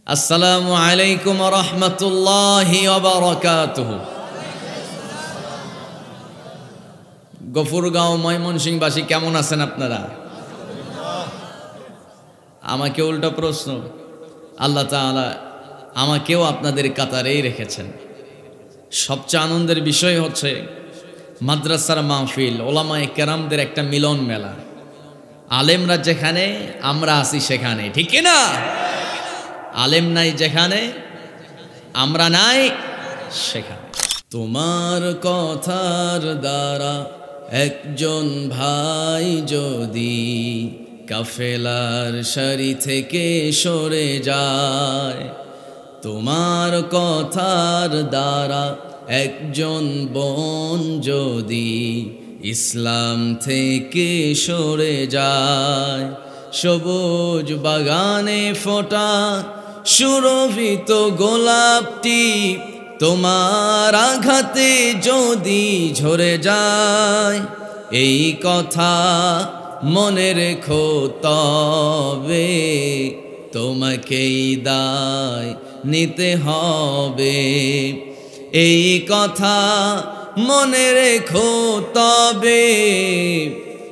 আসসালামু আলাইকুম ওয়া রাহমাতুল্লাহি ওয়া বারাকাতুহু। গফুরগাঁও ময়মনসিংহবাসী কেমন আছেন আপনারা? আমাকে উল্টা প্রশ্ন, আল্লাহ তাআলা আমাকেও আপনাদের কাতারেই রেখেছেন। সবচেয়ে আনন্দের বিষয় হচ্ছে মাদ্রাসার মাহফিল, ওলামায়ে কেরামদের একটা মিলন মেলা। আলেমরা যেখানে, আমরা আছি সেখানে, ঠিক কি না? আলেম নাই যেখানে, আমরা নাই সেখানে। তোমার কথার দ্বারা একজন ভাই যদি কাফেলার সারি থেকে সরে যায়, তোমার কথার দ্বারা একজন বোন যদি ইসলাম থেকে সরে যায়, সবুজ বাগানে ফোটা সুরভিত গোলাপটি তোমার আঘাতে যদি ঝরে যায়, এই কথা মনে রেখো, তবে তোমাকেই দায় নিতে হবে। এই কথা মনে রেখো, তবে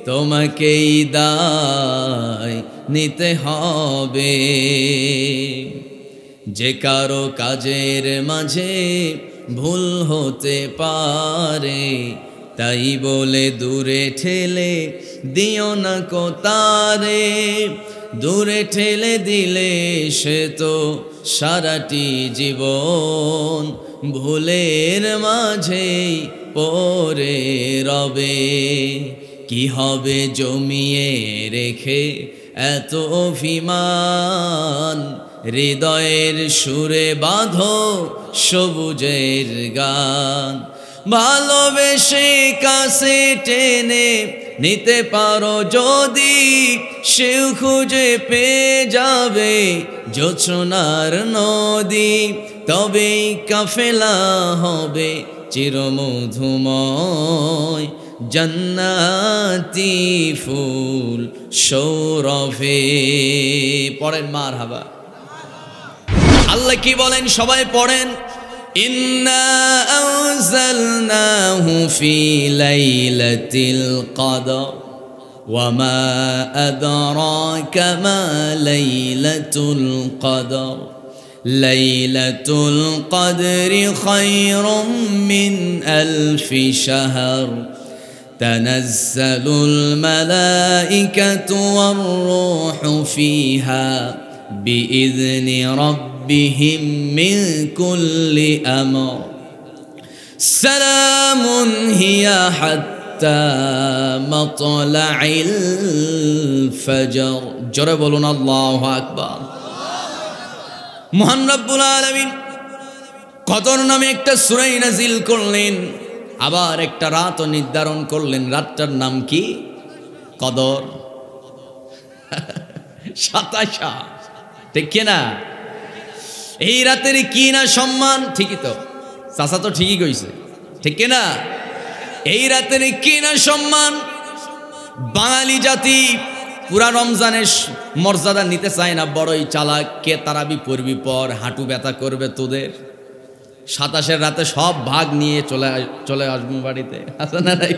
তোমাকেই দায় নিতে হবে। যে কারো কাজের মাঝে ভুল হতে পারে, তাই বলে দূরে ঠেলে দিও না কো তারে। দূরে ঠেলে দিলে সে তো সারাটি জীবন ভুলের মাঝেই পড়ে রবে। কি হবে জমিয়ে রেখে এত অভিমান, হৃদয়ের সুরে বাঁধো সবুজের গান। ভালোবেসে কাছে টেনে নিতে পারো যদি, সেও খুঁজে পেয়ে যাবে জোছনার নদী। তবেই কাফেলা হবে চিরমধুময়, জান্নাতি ফুল সৌরভে। পড়েন মারহাবা। আল্লাহ কি বলেন? সবাই পড়েন। ইন্না আনজালনাহু ফি লাইলাতিল কদর ওয়া মা আদরাকা মা লাইলাতুল কদর। লাইলাতুল কদরি খায়রুম মিন আলফি শাহর। তানাজ্জালুল মালাইকাতু ওয়ার রূহু ফিহা বিইذনি রাব্বিহিম মিন কুল্লি আমর। সালামুন হিয়া হাত্তা মাতলাইল ফজর। জোরে বলুন আল্লাহু আকবার। মহান রব্বুল আলামিন কদর নামে একটা সূরা নাযিল করলেন, আবার একটা রাতও নির্ধারণ করলেন। রাতটার নাম কি? কদর। 27, ঠিক কিনা? এই রাতের কি না সম্মান? ঠিকই তো, চাচা তো ঠিকই কইছে, ঠিক কিনা? এই রাতের কি না সম্মান? বাঙালি জাতি পুরা রমজানের মর্যাদা নিতে চায় না, বড়ই চালাক। কে তারাবি পড়বি পর, হাঁটু ব্যথা করবে তোদের। 27 রাতে সব ভাগ নিয়ে চলে আসবো বাড়িতে, আছে না নাই?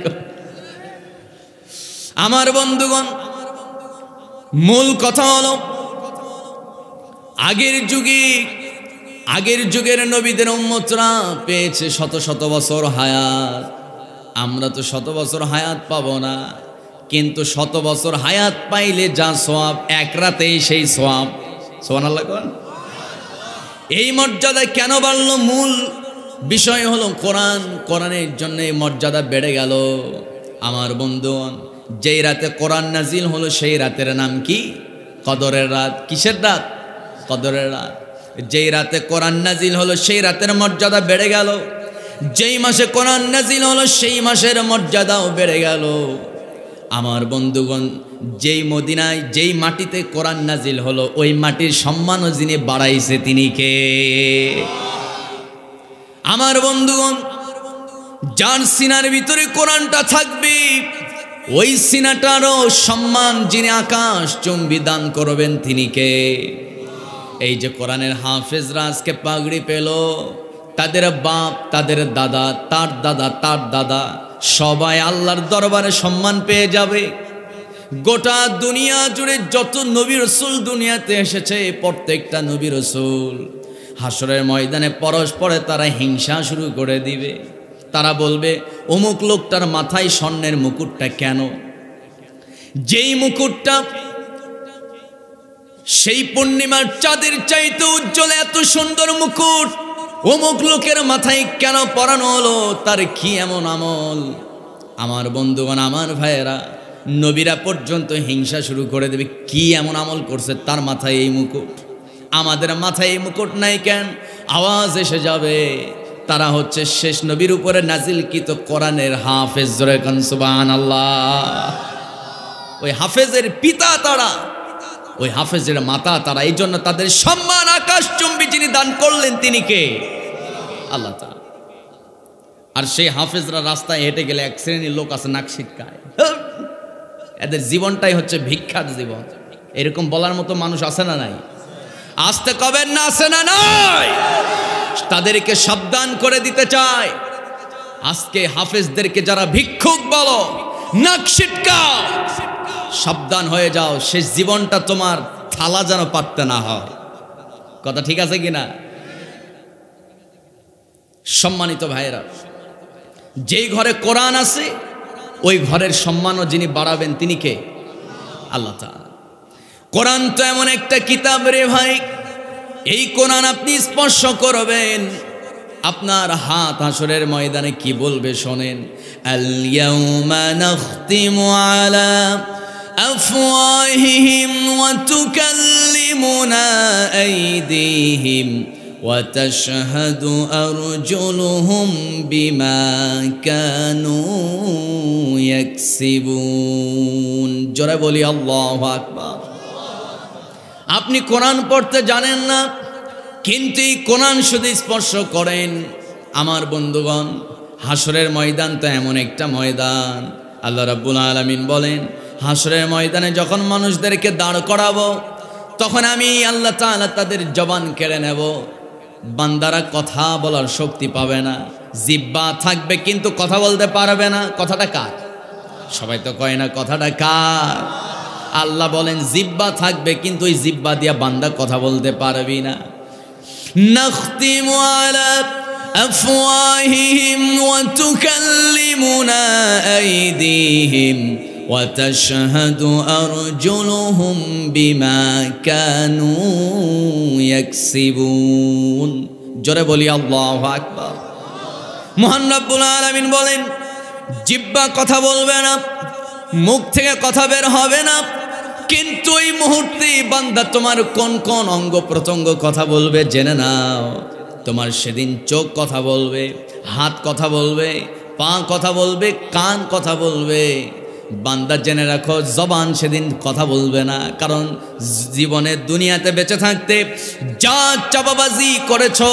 আমার বন্ধুগণ, মূল কথা হলো আগের যুগের নবীদের উম্মতরা পেয়েছে শত শত বছর হায়াত। আমরা তো শত বছর হায়াত পাবো না, কিন্তু শত বছর হায়াত পাইলে যা সওয়াব, এক রাতেই সেই সওয়াব। সুবহানাল্লাহ। এই মর্যাদা কেন বাড়লো? মূল বিষয় হলো কোরআনের জন্য এই মর্যাদা বেড়ে গেল। আমার বন্ধুগণ, যেই রাতে কোরআন নাজিল হলো সেই রাতের নাম কি? কদরের রাত। কিসের রাত? কদরের রাত। যেই রাতে কোরআন নাজিল হলো সেই রাতের মর্যাদা বেড়ে গেল। যেই মাসে কোরআন নাজিল হলো সেই মাসের মর্যাদাও বেড়ে গেল। আমার বন্ধুগণ, যেই মদিনায়, যেই মাটিতে কোরআন নাজিল হলো, ওই মাটির সম্মানও যিনি বাড়াইছে তিনি কে? আমার বন্ধুগণ, যার সিনার ভিতরে কোরআনটা থাকবে, ওই সিনাটারও সম্মান যিনি আকাশ চুম্বি দান করবেন তিনি কে? এই যে কোরআনের হাফেজরা আজকে পাগড়ি পেল, তাদের বাপ, তাদের দাদা, তার দাদা, তার দাদা সবাই আল্লাহর দরবারে সম্মান পেয়ে যাবে। গোটা দুনিয়া জুড়ে যত নবী রাসূল দুনিয়াতে এসেছে, প্রত্যেকটা নবী রাসূল হাসরের ময়দানে পরস্পরে তারা হিংসা শুরু করে দিবে। তারা বলবে, অমুক লোকটার মাথায় স্বর্ণের মুকুটটা কেন? যেই মুকুটটা সেই পূর্ণিমার চাঁদের চাইতে উজ্জ্বল, এত সুন্দর মুকুট অমুক লোকের মাথায় কেন পরানো হলো? তার কি এমন আমল? আমার বন্ধুগণ, আমার ভাইয়েরা, নবীরা পর্যন্ত হিংসা শুরু করে দেবে। কি এমন আমল করছে তার মাথায় এই মুকুট? আমাদের মাথায় এই মুকুট নাই কেন? আওয়াজ এসে যাবে, তারা হচ্ছে শেষ নবীর উপরে নাজিলকৃত কোরআনের হাফেজ। জোরে কান সুবহানাল্লাহ। ওই হাফেজের পিতা তারা, ওই হাফেজের মাতা তারা। এই জন্য তাদের সম্মান আকাশচুম্বী যিনি দান করলেন তিনি কে? আল্লাহ তাআলা। আর সেই হাফেজরা রাস্তায় হেঁটে গেলে এক শ্রেণীর লোক আছে নাক ছিটকায়, এদের জীবনটাই হচ্ছে ভিক্ষার জীবন। এরকম বলার মতো মানুষ আছে না নাই? আসতে কবেন না, আছে না নাই? তাদেরকে সাবধান করে দিতে চায়। আজকে হাফেজদেরকে যারা ভিক্ষুক বলো, নাক ছিটকাও, সাবধান হয়ে যাও, শেষ জীবনটা তোমার থালা যেন পাততে না হয়। কথা ঠিক আছে কিনা? সম্মানিত ভাইয়েরা, যেই ঘরে কোরআন আছে ওই ঘরের সম্মানও যিনি বাড়াবেন তিনি কে? আল্লাহ তাআলা। কোরআন তো এমন একটা কিতাব রে ভাই, এই কোরআন আপনি স্পর্শ করবেন, আপনার হাত হাসরের ময়দানে কি বলবে শোনেন। আল ইয়াউমা নাখতিমু আলা আফওয়াহিহিম ওয়া তুকাল্লিমুনা আইদিহিম ওয়া তাশহাদু আরজুলুহুম বিমা কানু ইয়াকসিবুন। জোরে বলি আল্লাহু আকবার। আপনি কোরআন পড়তে জানেন না, কিন্তু এই কোরআন শুধু স্পর্শ করেন। আমার বন্ধুগণ, হাসরের ময়দান তো এমন একটা ময়দান, আল্লাহ রাব্বুল আলামিন বলেন, হাসরের ময়দানে যখন মানুষদেরকে দাঁড় করাবো, তখন আমি আল্লাহ তাআলা তাদের জবান কেড়ে নেব। বান্দারা কথা বলার শক্তি পাবে না, জিহ্বা থাকবে কিন্তু কথা বলতে পারবে না। কথাটা কার? সবাই তো কয় না কথাটা কার? আল্লাহ বলেন জিহ্বা থাকবে কিন্তু ওই জিহ্বা দিয়া বান্দা কথা বলতে পারবি না। নাখতিমু আলা আফওয়াহিহিম ওয়া তুকাল্লিমুনা আইদিহিম ওয়া তাশহাদু আরজুলুহুম বিমা কানু ইয়াকসিবুন। জোরে বলি আল্লাহু আকবার। মহান রব্বুল আলামিন বলেন, জিহ্বা কথা বলবে না, মুখ থেকে কথা বের হবে না, কিন্তু এই মুহূর্তে বান্দা তোমার কোন কোন অঙ্গ প্রত্যঙ্গ কথা বলবে জেনে নাও। তোমার সেদিন চোখ কথা বলবে, হাত কথা বলবে, পা কথা বলবে, কান কথা বলবে। বান্দা জেনে রাখো, জবান সেদিন কথা বলবে না, কারণ জীবনে দুনিয়াতে বেঁচে থাকতে যা চাপাবাজি করেছো,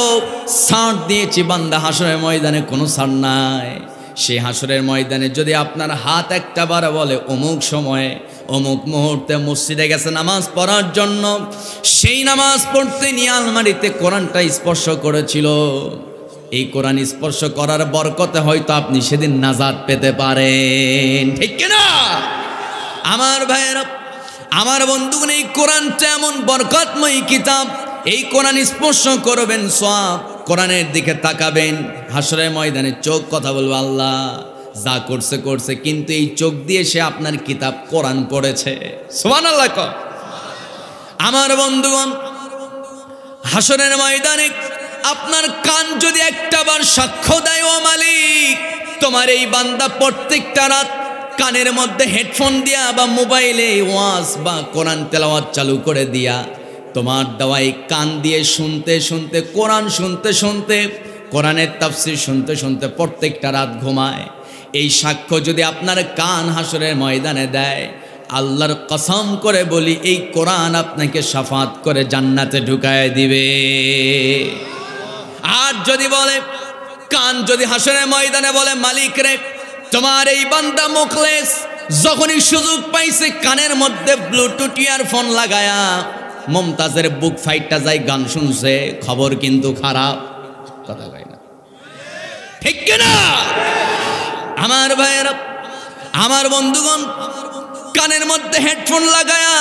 ছাড় দিয়েছি বান্দা, হাসরের ময়দানে কোনো ছাড় নাই। সেই হাসরের ময়দানে যদি আপনার হাত একটা বার বলে অমুক সময়ে অমুক মুহূর্তে মসজিদে গেছে নামাজ পড়ার জন্য, সেই নামাজ পড়তে নিয়ে আলমারিতে কোরআনটা স্পর্শ করেছিল, এই কোরআন স্পর্শ করার বরকতে হয়তো আপনি সেদিন নাজাত পেতে পারেন। ঠিক কিনা আমার ভাইয়েরা, আমার বন্ধুগণ? এই কোরআনটা এমন বরকতময় কিতাব, এই কোরআন স্পর্শ করবেন, সওয়াব, কোরআনের দিকে তাকাবেন, হাসরের ময়দানে চোখ কথা বলবে, আল্লাহ যা করছে করছে, কিন্তু এই চোখ দিয়ে সে আপনার কিতাব কোরআন পড়েছে। সুবহানাল্লাহ। আমার বন্ধুগণ, হাসরের ময়দানে আপনার কান যদি একটাবার সাক্ষ্য দেয়, ও মালিক, তোমার এই বান্দা প্রত্যেকটা রাত কানের মধ্যে হেডফোন দিয়া বা মোবাইলে ওয়াজ বা কোরআন তেলাওয়াত চালু করে দিয়া, তোমার দেওয়াই কান দিয়ে শুনতে শুনতে, কোরআন শুনতে শুনতে, কোরআনের তাফসীর শুনতে শুনতে প্রত্যেকটা রাত ঘুমায়, এই সাক্ষ্য যদি আপনার কান হাসরের ময়দানে দেয়, আল্লাহর কসম করে বলি, এই কোরআন আপনাকে শাফাত করে জান্নাতে ঢুকায় দিবে। আর যদি বলে, কান যদি হাসরের ময়দানে বলে, মালিক রে, তোমার এই বান্দা মুখলেস যখনই সুযোগ পাইছে কানের মধ্যে ব্লুটুথ ইয়ারফোন লাগায়া মমতাজের বুক ফাইটটা যাই গান শুনছে, খবর কিন্তু খারাপ। কথা কয় না, ঠিক কিনা? আমার ভাইয়েরা, আমার বন্ধুগণ, কানের মধ্যে হেডফোন লাগায়া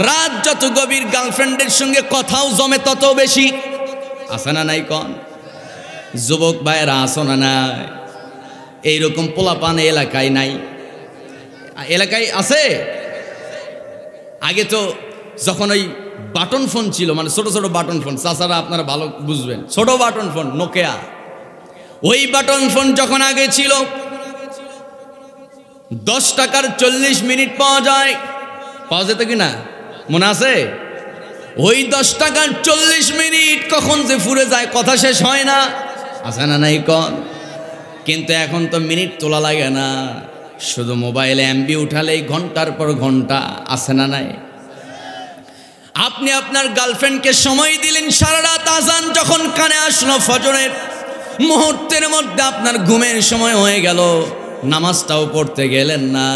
রাত যত গভীর গার্লফ্রেন্ডের সঙ্গে কথাও জমে তত বেশি। আছে না নাই কন? যুবক ভাইয়েরা আসো না নাই? এইরকম পোলাপান এলাকায় নাই? এলাকায় আছে? আগে তো যখন ওই বাটন ফোন ছিল, মানে ছোট ছোট বাটন ফোন, চাচারা আপনারা ভালো বুঝবেন, ছোট বাটন ফোন নোকিয়া, ওই বাটন ফোন যখন আগে ছিল 10 টাকার 40 মিনিট পাওয়া যায়, পাওয়া যেত কিনা মনে আছে? ওই 10 টাকার 40 মিনিট কখন যে ফুরে যায় কথা শেষ হয় না। আছে না নাই কন? কিন্তু এখন তো মিনিট তোলা লাগে না, শুধু মোবাইলে এমবি উঠালেই ঘন্টার পর ঘন্টা। আছে না নাই? আপনি আপনার গার্লফ্রেন্ডকে সময় দিলেন, সারা রাত আজান যখন কানে আসলো ফজরের, মুহূর্তের মধ্যে আপনার ঘুমের সময় হয়ে গেল, নামাজটাও পড়তে গেলেন না।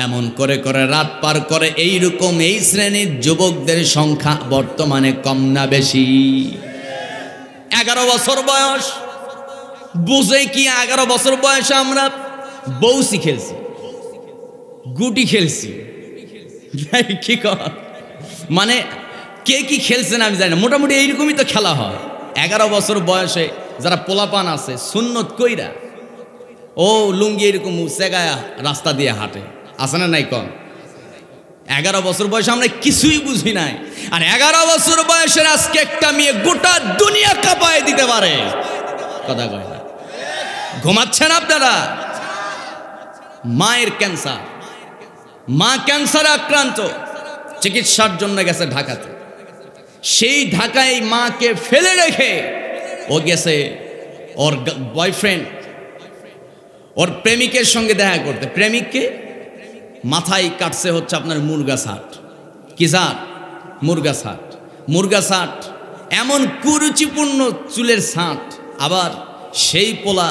এমন করে করে রাত পার করে। এইরকম এই শ্রেণীর যুবকদের সংখ্যা বর্তমানে কম না বেশি? 11 বছর বয়স, বুঝে কি 11 বছর বয়সে আমরা বউসি খেলছি, গুটি খেলছি, কি কর, মানে কে কি খেলছেন আমি জানি না, মোটামুটি এইরকমই তো খেলা হয়। 11 বছর বয়সে যারা পোলাপান আছে সুন্নত কইরা ও লুঙ্গি এরকম সেগায়া রাস্তা দিয়ে হাঁটে। আছে না নাই কন? 11 বছর বয়সে আমরা কিছুই বুঝি নাই, আর 11 বছর বয়সের আজকে একটা মেয়ে গোটা দুনিয়া কাঁপায় দিতে পারে। কথা কয় না? ঘুমাচ্ছেন আপনারা? মায়ের ক্যান্সার, মা ক্যান্সারে আক্রান্ত, চিকিৎসার জন্য গেছে ঢাকাতে। সেই ঢাকায় মাকে ফেলে রেখে ও গেছে ওর বয়ফ্রেন্ড, ওর প্রেমিকের সঙ্গে দেখা করতে। প্রেমিককে মাথায় কাটছে হচ্ছে আপনার মুরগা ছাট। কি ছাট? মুরগা ছাট। মুরগা ছাট এমন কুরুচিপূর্ণ চুলের ছাট। আবার সেই পোলা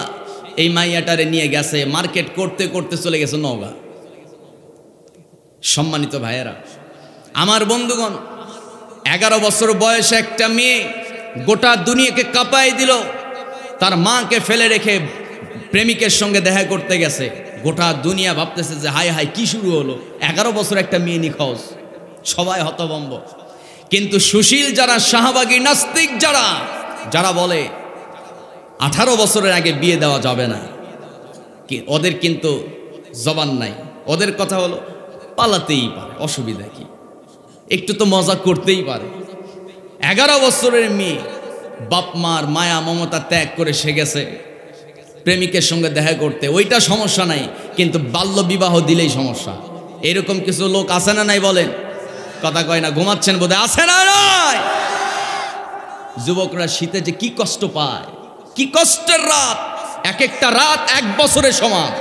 এই মাইয়াটারে নিয়ে গেছে মার্কেট করতে করতে চলে গেছে নওগাঁ। সম্মানিত ভাইয়েরা, আমার বন্ধুগণ, 11 বছর বয়সে একটা মেয়ে গোটা দুনিয়াকে কাঁপায় দিল। তার মাকে ফেলে রেখে প্রেমিকের সঙ্গে দেখা করতে গেছে। গোটা দুনিয়া ভাবতেছে যে হায় হায় কি শুরু হলো, 11 বছর একটা মেয়ে নিখোঁজ, সবাই হতভম্ব। কিন্তু সুশীল যারা, শাহবাগী নাস্তিক যারা, যারা বলে 18 বছরের আগে বিয়ে দেওয়া যাবে না, ওদের কিন্তু জবান নাই। ওদের কথা হলো পালাতেই পারে, অসুবিধা কি, একটু তো মজা করতেই পারে। 11 বছরের মেয়ে বাপ মার মায়া মমতা ত্যাগ করে সে গেছে প্রেমিকের সঙ্গে দেখা করতে, ওইটা সমস্যা নাই, কিন্তু বাল্য বিবাহ দিলেই সমস্যা। এরকম কিছু লোক আছে না নাই বলেন? কথা কয় না, ঘুমাচ্ছেন বোধহয়। আছে না নাই? যুবকরা শীতে যে কি কষ্ট পায়, কি কষ্টের রাত, এক একটা রাত 1 বছরের সমান।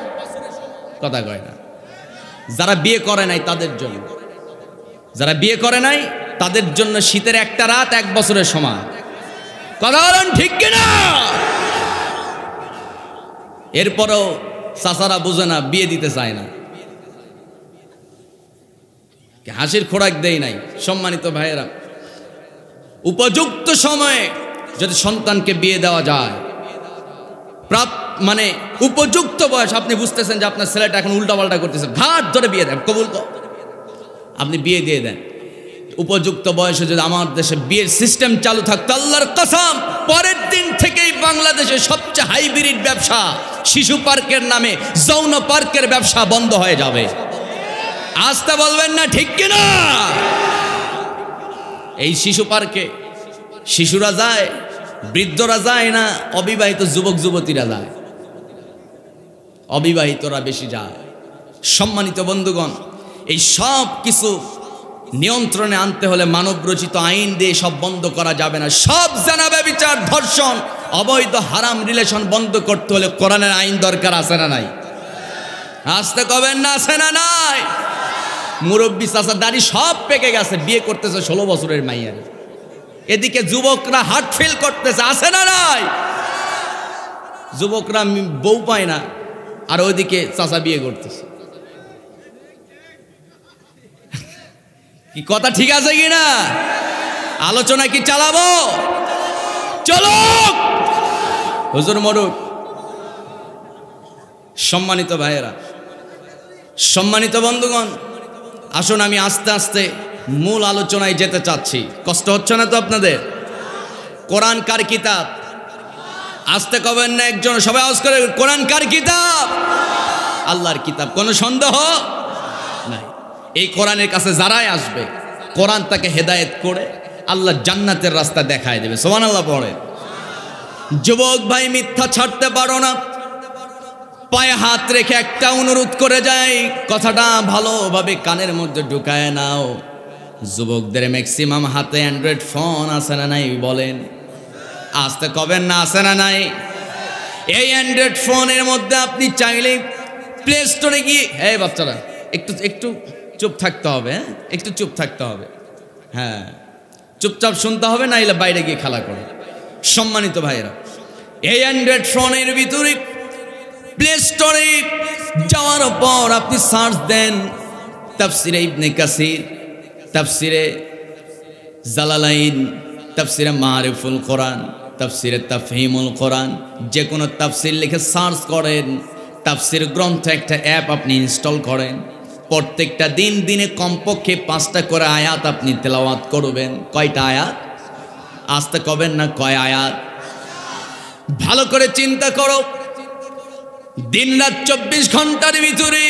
কথা কয় না। যারা বিয়ে করে নাই তাদের জন্য, যারা বিয়ে করে নাই তাদের জন্য শীতের একটা রাত 1 বছরের সমান। কথা বলেন ঠিক কিনা? এরপরেও চাচারা বুঝে না, বিয়ে দিতে চায় না, হাসির খোরাক দেয় নাই। সম্মানিত ভাইয়েরা, উপযুক্ত সময়ে যদি সন্তানকে বিয়ে দেওয়া যায়, মানে উপযুক্ত বয়স, আপনি বুঝতেছেন যে আপনার ছেলেটা এখন উল্টাপাল্টা করতেছে, ঘাট ধরে বিয়ে দেন, কবুল কর, আপনি বিয়ে দিয়ে দেন। উপযুক্ত বয়সে যদি আমার দেশে বিয়ের সিস্টেম চালু থাকতো, আল্লাহর কসম পরের দিন থেকেই বাংলাদেশে সবচেয়ে হাইব্রিড ব্যবসা, শিশু পার্কের নামে যৌন পার্কের ব্যবসা বন্ধ হয়ে যাবে। আসতে বলবেন না ঠিক কিনা? এই শিশু পার্কে শিশুরা যায়, বৃদ্ধরা যায় না, অবিবাহিত যুবক যুবতীরা যায়, অবিবাহিতরা বেশি যায়। সম্মানিত বন্ধুগণ, এই সব কিছু নিয়ন্ত্রণে আনতে হলে মানব রচিত আইন দিয়ে সব বন্ধ করা যাবে না। সব জানা ব্যভিচার, ধর্ষণ, অবৈধ হারাম রিলেশন বন্ধ করতে হলে কোরআনের আইন দরকার। আছে না নাই? আসতে কবেন না, আছে না নাই? মুরব্বী চাচা দাড়ি সব পেকে গেছে, বিয়ে করতেছে 16 বছরের মাইয়ার। এদিকে যুবকরা হার্ট ফেল করতেছে। আছে না নাই? যুবকরা বউ পায় না, আর ওইদিকে চাচা বিয়ে করতেছে। কি কথা ঠিক আছে কিনা? আলোচনা কি চালাবো? চলো হুজুর মরুক। সম্মানিত ভাইয়েরা, সম্মানিত বন্ধুগণ, আসুন আমি আস্তে আস্তে মূল আলোচনায় যেতে চাচ্ছি। কষ্ট হচ্ছে না তো আপনাদের? কোরআন কার কিতাব? আসতে কবেন না একজন, সবাই আওয়াজ করে, কোরআন কার কিতাব? আল্লাহর কিতাব, কোনো সন্দেহ নাই। এই কোরআনের কাছে যারাই আসবে, কোরআন তাকে হেদায়েত করে আল্লাহ জান্নাতের রাস্তা দেখায় দেবে। সুবহানাল্লাহ পড়ে। যুবক ভাই, মিথ্যা ছাড়তে পারো না। পায়ে হাত রেখে একটা অনুরোধ করে যাই, কথাটা ভালোভাবে কানের মধ্যে ঢুকায় নাও। যুবকদের ম্যাক্সিমাম হাতে অ্যান্ড্রয়েড ফোন আছে না নাই বলেন? আসতে কবেন না, আছে না নাই? এই অ্যান্ড্রয়েড ফোনের মধ্যে আপনি চাইলে প্লে স্টোরে গিয়ে, এই বাচ্চারা একটু একটু চুপ থাকতে হবে, হ্যাঁ একটু চুপ থাকতে হবে, হ্যাঁ চুপচাপ শুনতে হবে, না এলে বাইরে গিয়ে খেলা করে। সম্মানিত ভাইরা, এই অ্যান্ড্রয়েড ফোনের ভিতরে প্লে স্টোরে যাওয়ার পর আপনি সার্চ দেন তাফসিরে ইবনে কাসির, তাফসিরে জালালাইন, তাফসিরে মারিফুল কোরআন, তাফসিরে তাফহিমুল কোরআন, যে কোনো তাফসির লিখে সার্চ করেন। তাফসির গ্রন্থ একটা অ্যাপ আপনি ইনস্টল করেন। প্রত্যেকটা দিন দিনে কমপক্ষে 5টা করে আয়াত আপনি তেলাওয়াত করবেন। কয়টা আয়াত? আসতে কবেন না, কয় আয়াত? ভালো করে চিন্তা করো। দিন রাত 24 ঘন্টার ভিতরে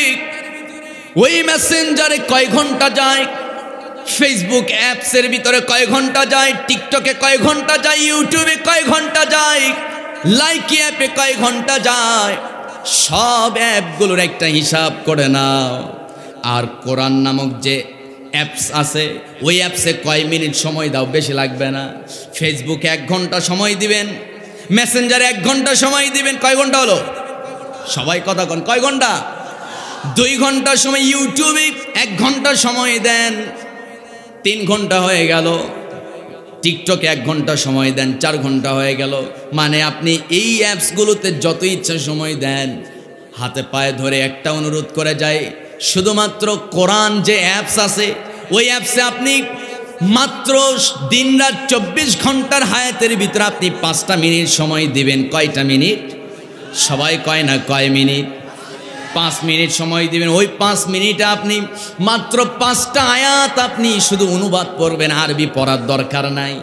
ওই মেসেঞ্জারে কয় ঘন্টা যায়, ফেসবুক অ্যাপসের ভিতরে কয় ঘন্টা যায়, টিকটকে কয় ঘন্টা যায়, ইউটিউবে কয় ঘন্টা যায়, লাইকি অ্যাপে কয় ঘন্টা যায়, সব অ্যাপগুলোর একটা হিসাব করে নাও। আর কোরআন নামক যে অ্যাপস আছে, ওই অ্যাপসে কয় মিনিট সময় দাও, বেশি লাগবে না। ফেসবুকে 1 ঘন্টা সময় দিবেন, মেসেঞ্জারে 1 ঘন্টা সময় দিবেন। কয় ঘন্টা হলো? সবাই কথা কন, কয় ঘন্টা? 2 ঘন্টা সময়। ইউটিউবে 1 ঘন্টা সময় দেন, 3 ঘন্টা হয়ে গেল। টিকটকে 1 ঘন্টা সময় দেন, 4 ঘন্টা হয়ে গেল। মানে আপনি এই অ্যাপসগুলোতে যত ইচ্ছা সময় দেন। হাতে পায়ে ধরে একটা অনুরোধ করে যায়, শুধুমাত্র কোরআন যে অ্যাপস আছে, ওই অ্যাপসে আপনি মাত্র দিন রাত 24 ঘন্টার হায়াতের ভিতরে আপনি 5টা মিনিট সময় দিবেন। কয়টা মিনিট? সবাই কয় না, কয় মিনিট? 5 মিনিট সময় দিবেন। ওই 5 মিনিটে আপনি মাত্র 5টা আয়াত আপনি শুধু অনুবাদ করবেন, আরবি পড়ার দরকার নাই।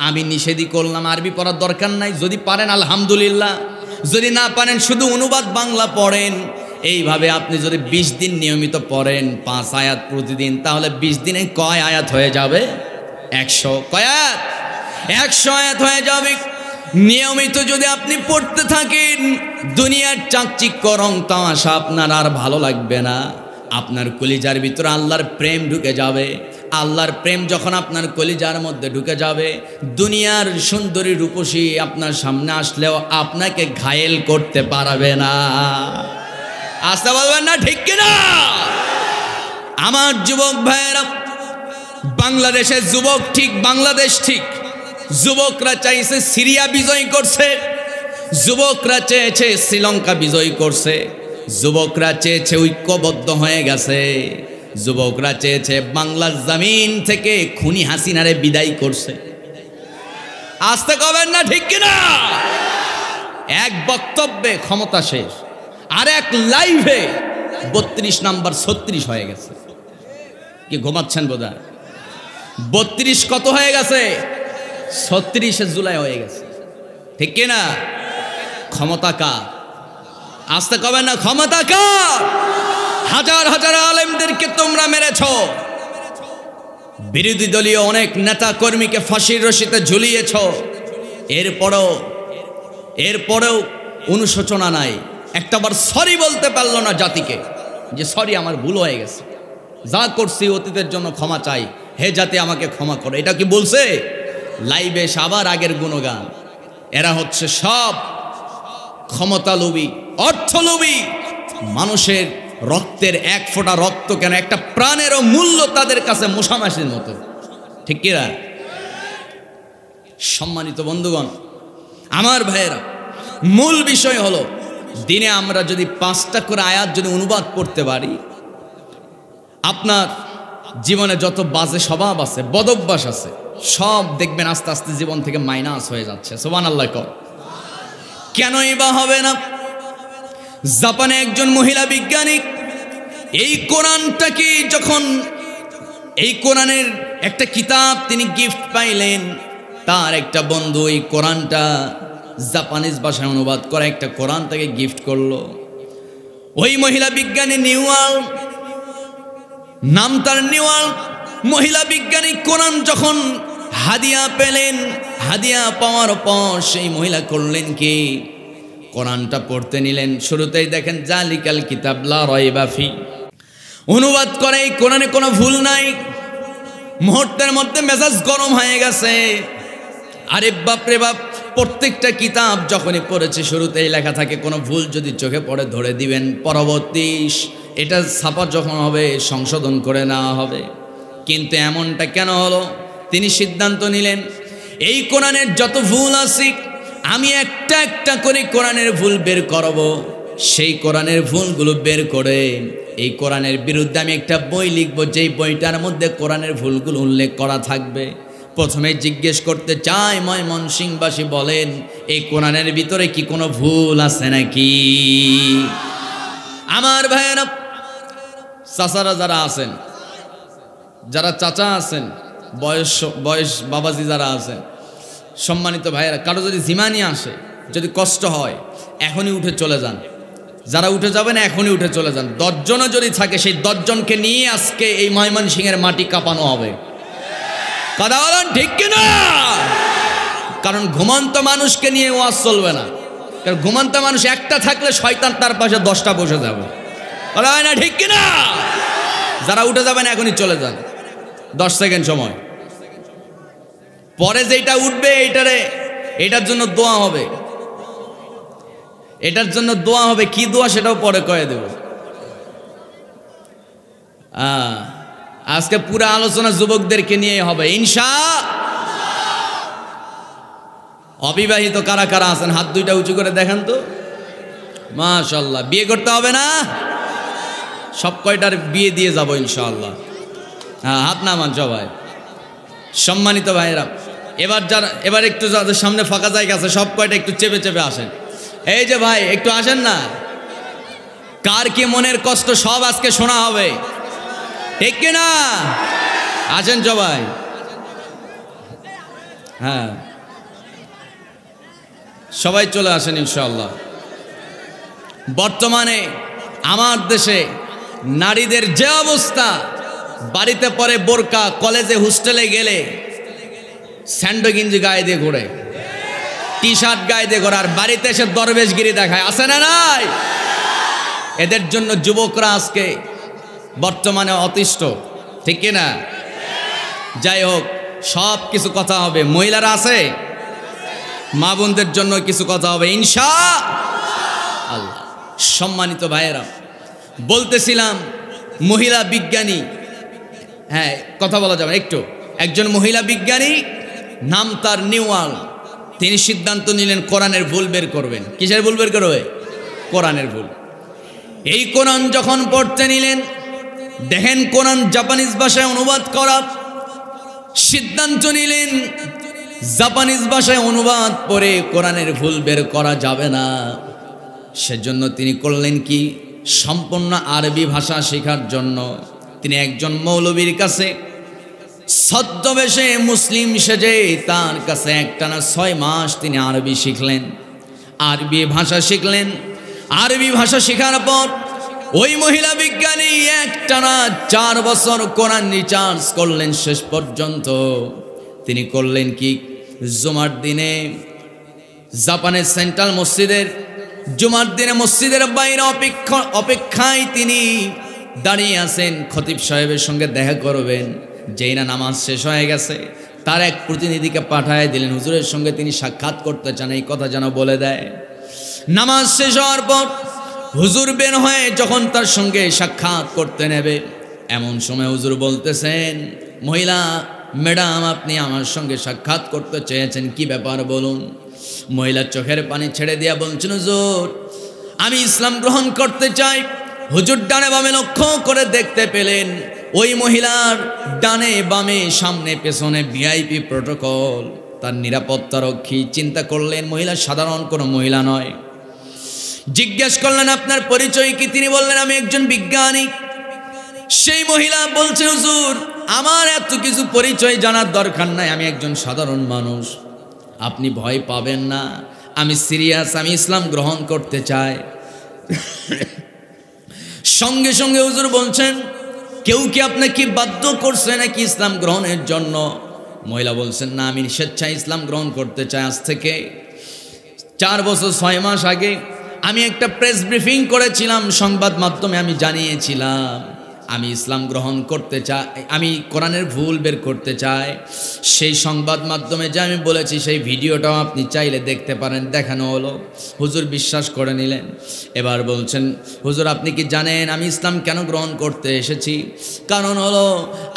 আমি নিষেধই করলাম, আরবি পড়ার দরকার নাই। যদি পারেন আলহামদুলিল্লাহ, যদি না পারেন শুধু অনুবাদ বাংলা পড়েন। এইভাবে আপনি যদি 20 দিন নিয়মিত পড়েন 5 আয়াত প্রতিদিন, তাহলে 20 দিনে কয় আয়াত হয়ে যাবে? 100। কয় আয়াত? 100 আয়াত হয়ে যাবে। নিয়মিত যদি আপনি পড়তে থাকেন, দুনিয়ার চাকচিক্য রং তামাশা আপনার আর ভালো লাগবে না। আপনার কলিজার ভিতরে আল্লাহর প্রেম ঢুকে যাবে। আল্লাহর প্রেম যখন আপনার কলিজার মধ্যে ঢুকে যাবে, দুনিয়ার সুন্দরী রূপসী আপনার সামনে আসলেও আপনাকে ঘায়েল করতে পারবে না। আসতে বলবেন না, ঠিক কিনা? আমার যুবক ভাইয়েরা, বাংলাদেশের যুবক ঠিক, বাংলাদেশ ঠিক। যুবকরা চাইছে সিরিয়া বিজয় করছে, যুবকরা চেয়েছে শ্রীলঙ্কা বিজয় করছে, যুবকরা চেয়েছে ঐক্যবদ্ধ হয়ে গেছে, যুবকরা চেয়েছে বাংলার জমিন থেকে খুনি হাসিনারে বিদায় করছে। আসতে কবেন না, ঠিক কিনা? এক বক্তব্যে ক্ষমতা শেষ, আর এক লাইভে 32 নাম্বার 36 হয়ে গেছে। কি ঘুমাচ্ছেন বোধহয়? 32 কত হয়ে গেছে? 36 জুলাই হয়ে গেছে, ঠিক কিনা? ক্ষমতা কার? আসতে কবে না, ক্ষমতা কার? হাজার হাজার আলেমদেরকে তোমরা মেরেছ, বিরোধী দলীয় অনেক নেতা কর্মীকে ফাঁসির রশিতে ঝুলিয়েছ। এরপরেও অনুশোচনা নাই। একটাবার সরি বলতে পারলো না জাতিকে, যে সরি আমার ভুল হয়ে গেছে, যা করছি অতীতের জন্য ক্ষমা চাই, হে জাতি আমাকে ক্ষমা করো। এটা কি বলছে? লাইভে আবার আগের গুণগান। এরা হচ্ছে সব ক্ষমতালোভী, অর্থলোভী। মানুষের রক্তের 1 ফোঁটা রক্ত কেন, একটা প্রাণেরও মূল্য তাদের কাছে মশামাছির মতো, ঠিক কিনা? সম্মানিত বন্ধুগণ, আমার ভাইয়েরা, মূল বিষয় হলো দিনে আমরা যদি 5টা করে আয়াত যদি অনুবাদ করতে পারি, আপনার জীবনে যত বাজে স্বভাব আছে, বদভ্যাস আছে, সব দেখবেন আস্তে আস্তে জীবন থেকে মাইনাস হয়ে যাচ্ছে। সুবহানাল্লাহ কর। কেনই বা হবে না? জাপানে একজন মহিলা বিজ্ঞানী এই কোরআনটাকে যখন, এই কোরআনের একটা কিতাব তিনি গিফট পাইলেন, তার একটা বন্ধু এই কোরআনটা জাপানিজ ভাষায় অনুবাদ করা একটা কোরআন তাকে গিফট করলো। ওই মহিলা বিজ্ঞানী নিউয়াল, নাম তার নিউয়াল। মহিলা বিজ্ঞানী কোরআন যখন হাদিয়া পেলেন, হাদিয়া পাওয়ার পর সেই মহিলা করলেন কি, কোরআনটা পড়তে নিলেন। শুরুতেই দেখেন জালিকাল কিতাব লা রাইবা ফি, অনুবাদ করে এই কোরআনে কোনো ভুল নাই। মুহূর্তের মধ্যে মেজাজ গরম হয়ে গেছে। আরে বাপ রে বাপ, প্রত্যেকটা কিতাব যখনই পড়েছে শুরুতেই লেখা থাকে কোনো ভুল যদি চোখে পড়ে ধরে দিবেন, পরবর্তী এটা ছাপা যখন হবে সংশোধন করে নেওয়া হবে। কিন্তু এমনটা কেন হলো? তিনি সিদ্ধান্ত নিলেন এই কোরআনের যত ভুল আছে আমি একটা একটা করে কোরআনের ভুল বের করব। সেই কোরআনের ভুলগুলো বের করে এই কোরআনের বিরুদ্ধে আমি একটা বই লিখব, যেই বইটার মধ্যে কোরআনের ভুলগুলো উল্লেখ করা থাকবে। প্রথমে জিজ্ঞেস করতে চাই, ময়মনসিংহবাসী বলেন এই কোরআনের ভিতরে কি কোনো ভুল আছে নাকি? আমার ভাইয়েরা, চাচারা যারা আছেন, যারা চাচা আছেন, বয়স বাবাজি যারা আছেন, সম্মানিত ভাইয়েরা, কারো যদি জিমানি আসে, যদি কষ্ট হয়, এখনই উঠে চলে যান। যারা উঠে যাবেন এখনই উঠে চলে যান। 10 জনও যদি থাকে সেই 10 জনকে নিয়ে আজকে এই ময়মনসিংহের মাটি কাঁপানো হবে। কথা বলেন ঠিক কিনা? কারণ ঘুমন্ত মানুষকে নিয়ে ওয়াজ চলবে না। কারণ ঘুমন্ত মানুষ একটা থাকলে শয়তান তার পাশে 10টা বসে যাবে। কথা হয় না ঠিক কিনা? যারা উঠে যাবেন এখনই চলে যান, 10 সেকেন্ড সময়। পরে যেটা উঠবে এটার জন্য দোয়া হবে, এটার জন্য দোয়া হবে। কি দোয়া সেটাও পরে কয়ে দেব। আজকে পুরো আলোচনা যুবকদেরকে নিয়ে হবে ইনশাআল্লাহ। অবিবাহিত কারা কারা আছেন হাত দুইটা উঁচু করে দেখান তো। মাশাআল্লাহ। বিয়ে করতে হবে না? সব কয়টার বিয়ে দিয়ে যাব ইনশাআল্লাহ। হ্যাঁ, হাত নামান সবাই। সম্মানিত ভাইয়েরা, এবার একটু যাদের সামনে ফাঁকা জায়গা আছে সব কয়টা একটু চেপে চেপে আসেন। এই যে ভাই একটু আসেন না। কার কি মনের কষ্ট সব আজকে শোনা হবে, ঠিক কিনা? আসেন সবাই। হ্যাঁ, সবাই চলে আসেন ইনশাআল্লাহ। বর্তমানে আমার দেশে নারীদের যে অবস্থা, বাড়িতে পরে বোরকা, কলেজে হোস্টেলে গেলে স্যান্ডো গেঞ্জি গায়ে দিয়ে ঘোরে, টি শার্ট গায়ে দিয়ে ঘোরে, আর বাড়িতে এসে দরবেশগিরি দেখায়। আছে না নাই? এদের জন্য যুবকরা আজকে বর্তমানে অতিষ্ঠ, ঠিক কিনা? যাই হোক, সব কিছু কথা হবে। মহিলারা আছে, মা বোনদের জন্য কিছু কথা হবে ইনশাআল্লাহ। সম্মানিত ভাইয়েরা, বলতেছিলাম মহিলা বিজ্ঞানী, হ্যাঁ কথা বলা যাবে একটু। একজন মহিলা বিজ্ঞানী, নাম তার নিউয়াল, তিনি সিদ্ধান্ত নিলেন কোরআনের ভুল বের করবেন। কিসের ভুল বের করবে? কোরআনের ভুল। এই কোরআন যখন পড়তে নিলেন, দেখেন কোরআন জাপানিজ ভাষায় অনুবাদ করা। সিদ্ধান্ত নিলেন জাপানিজ ভাষায় অনুবাদ পড়ে কোরআনের ভুল বের করা যাবে না। সেজন্য তিনি করলেন কি, সম্পূর্ণ আরবি ভাষা শেখার জন্য তিনি একজন মৌলবীর কাছে ছদ্মবেশে মুসলিম সেজে তার কাছে একটানা 6 মাস তিনি আরবি শিখলেন, আরবি ভাষা শিখলেন। আরবি ভাষা শেখার পর ওই মহিলা বিজ্ঞানী একটানা 4 বছর কোরআন রিসার্চ করলেন। শেষ পর্যন্ত তিনি করলেন কি, জুমার দিনে জাপানের সেন্ট্রাল মসজিদের জুমার দিনে মসজিদের বাইরে অপেক্ষায় তিনি দাঁড়িয়ে আছেন। খতিব সাহেবের সঙ্গে দেখা করবেন। যেই না নামাজ শেষ হয়ে গেছে, তার এক প্রতিনিধিকে পাঠায় দিলেন, হুজুরের সঙ্গে তিনি সাক্ষাৎ করতে চান, এই কথা যেন বলে দেয়। নামাজ শেষ হওয়ার পর হুজুর বের হয়ে যখন তার সঙ্গে সাক্ষাৎ করতে নেবে, এমন সময় হুজুর বলতেছেন, মহিলা ম্যাডাম আপনি আমার সঙ্গে সাক্ষাৎ করতে চেয়েছেন, কি ব্যাপার বলুন। মহিলা চোখের পানি ছেড়ে দিয়া বলছেন, হুজুর আমি ইসলাম গ্রহণ করতে চাই। হুজুর ডানে বামে লক্ষ্য করে দেখতে পেলেন ওই মহিলার ডানে বামে সামনে পেছনে ভিআইপি প্রটোকল, তার নিরাপত্তা রক্ষী। চিন্তা করলেন মহিলা সাধারণ কোনো মহিলা নয়। জিজ্ঞেস করলেন আপনার পরিচয় কি? তিনি বললেন আমি একজন বিজ্ঞানী। সেই মহিলা বলছে হুজুর আমার এত কিছু পরিচয় জানার দরকার নাই, আমি একজন সাধারণ মানুষ, আপনি ভয় পাবেন না, আমি সিরিয়াস, আমি ইসলাম গ্রহণ করতে চাই। সঙ্গে সঙ্গে হুজুর বলছেন কেউ কি আপনাকে বাধ্য করছে নাকি ইসলাম গ্রহণের জন্য? মহিলা বলছেন না, আমি স্বেচ্ছায় ইসলাম গ্রহণ করতে চাই। আজ থেকে 4 বছর 6 মাস আগে আমি একটা প্রেস ব্রিফিং করেছিলাম, সংবাদ মাধ্যমে আমি জানিয়েছিলাম আমি ইসলাম গ্রহণ করতে চাই, আমি কোরআনের ভুল বের করতে চাই। সেই সংবাদ মাধ্যমে যে আমি বলেছি সেই ভিডিওটাও আপনি চাইলে দেখতে পারেন, দেখানো হলো। হুজুর বিশ্বাস করে নিলেন। এবার বলছেন হুজুর আপনি কি জানেন আমি ইসলাম কেন গ্রহণ করতে এসেছি? কারণ হলো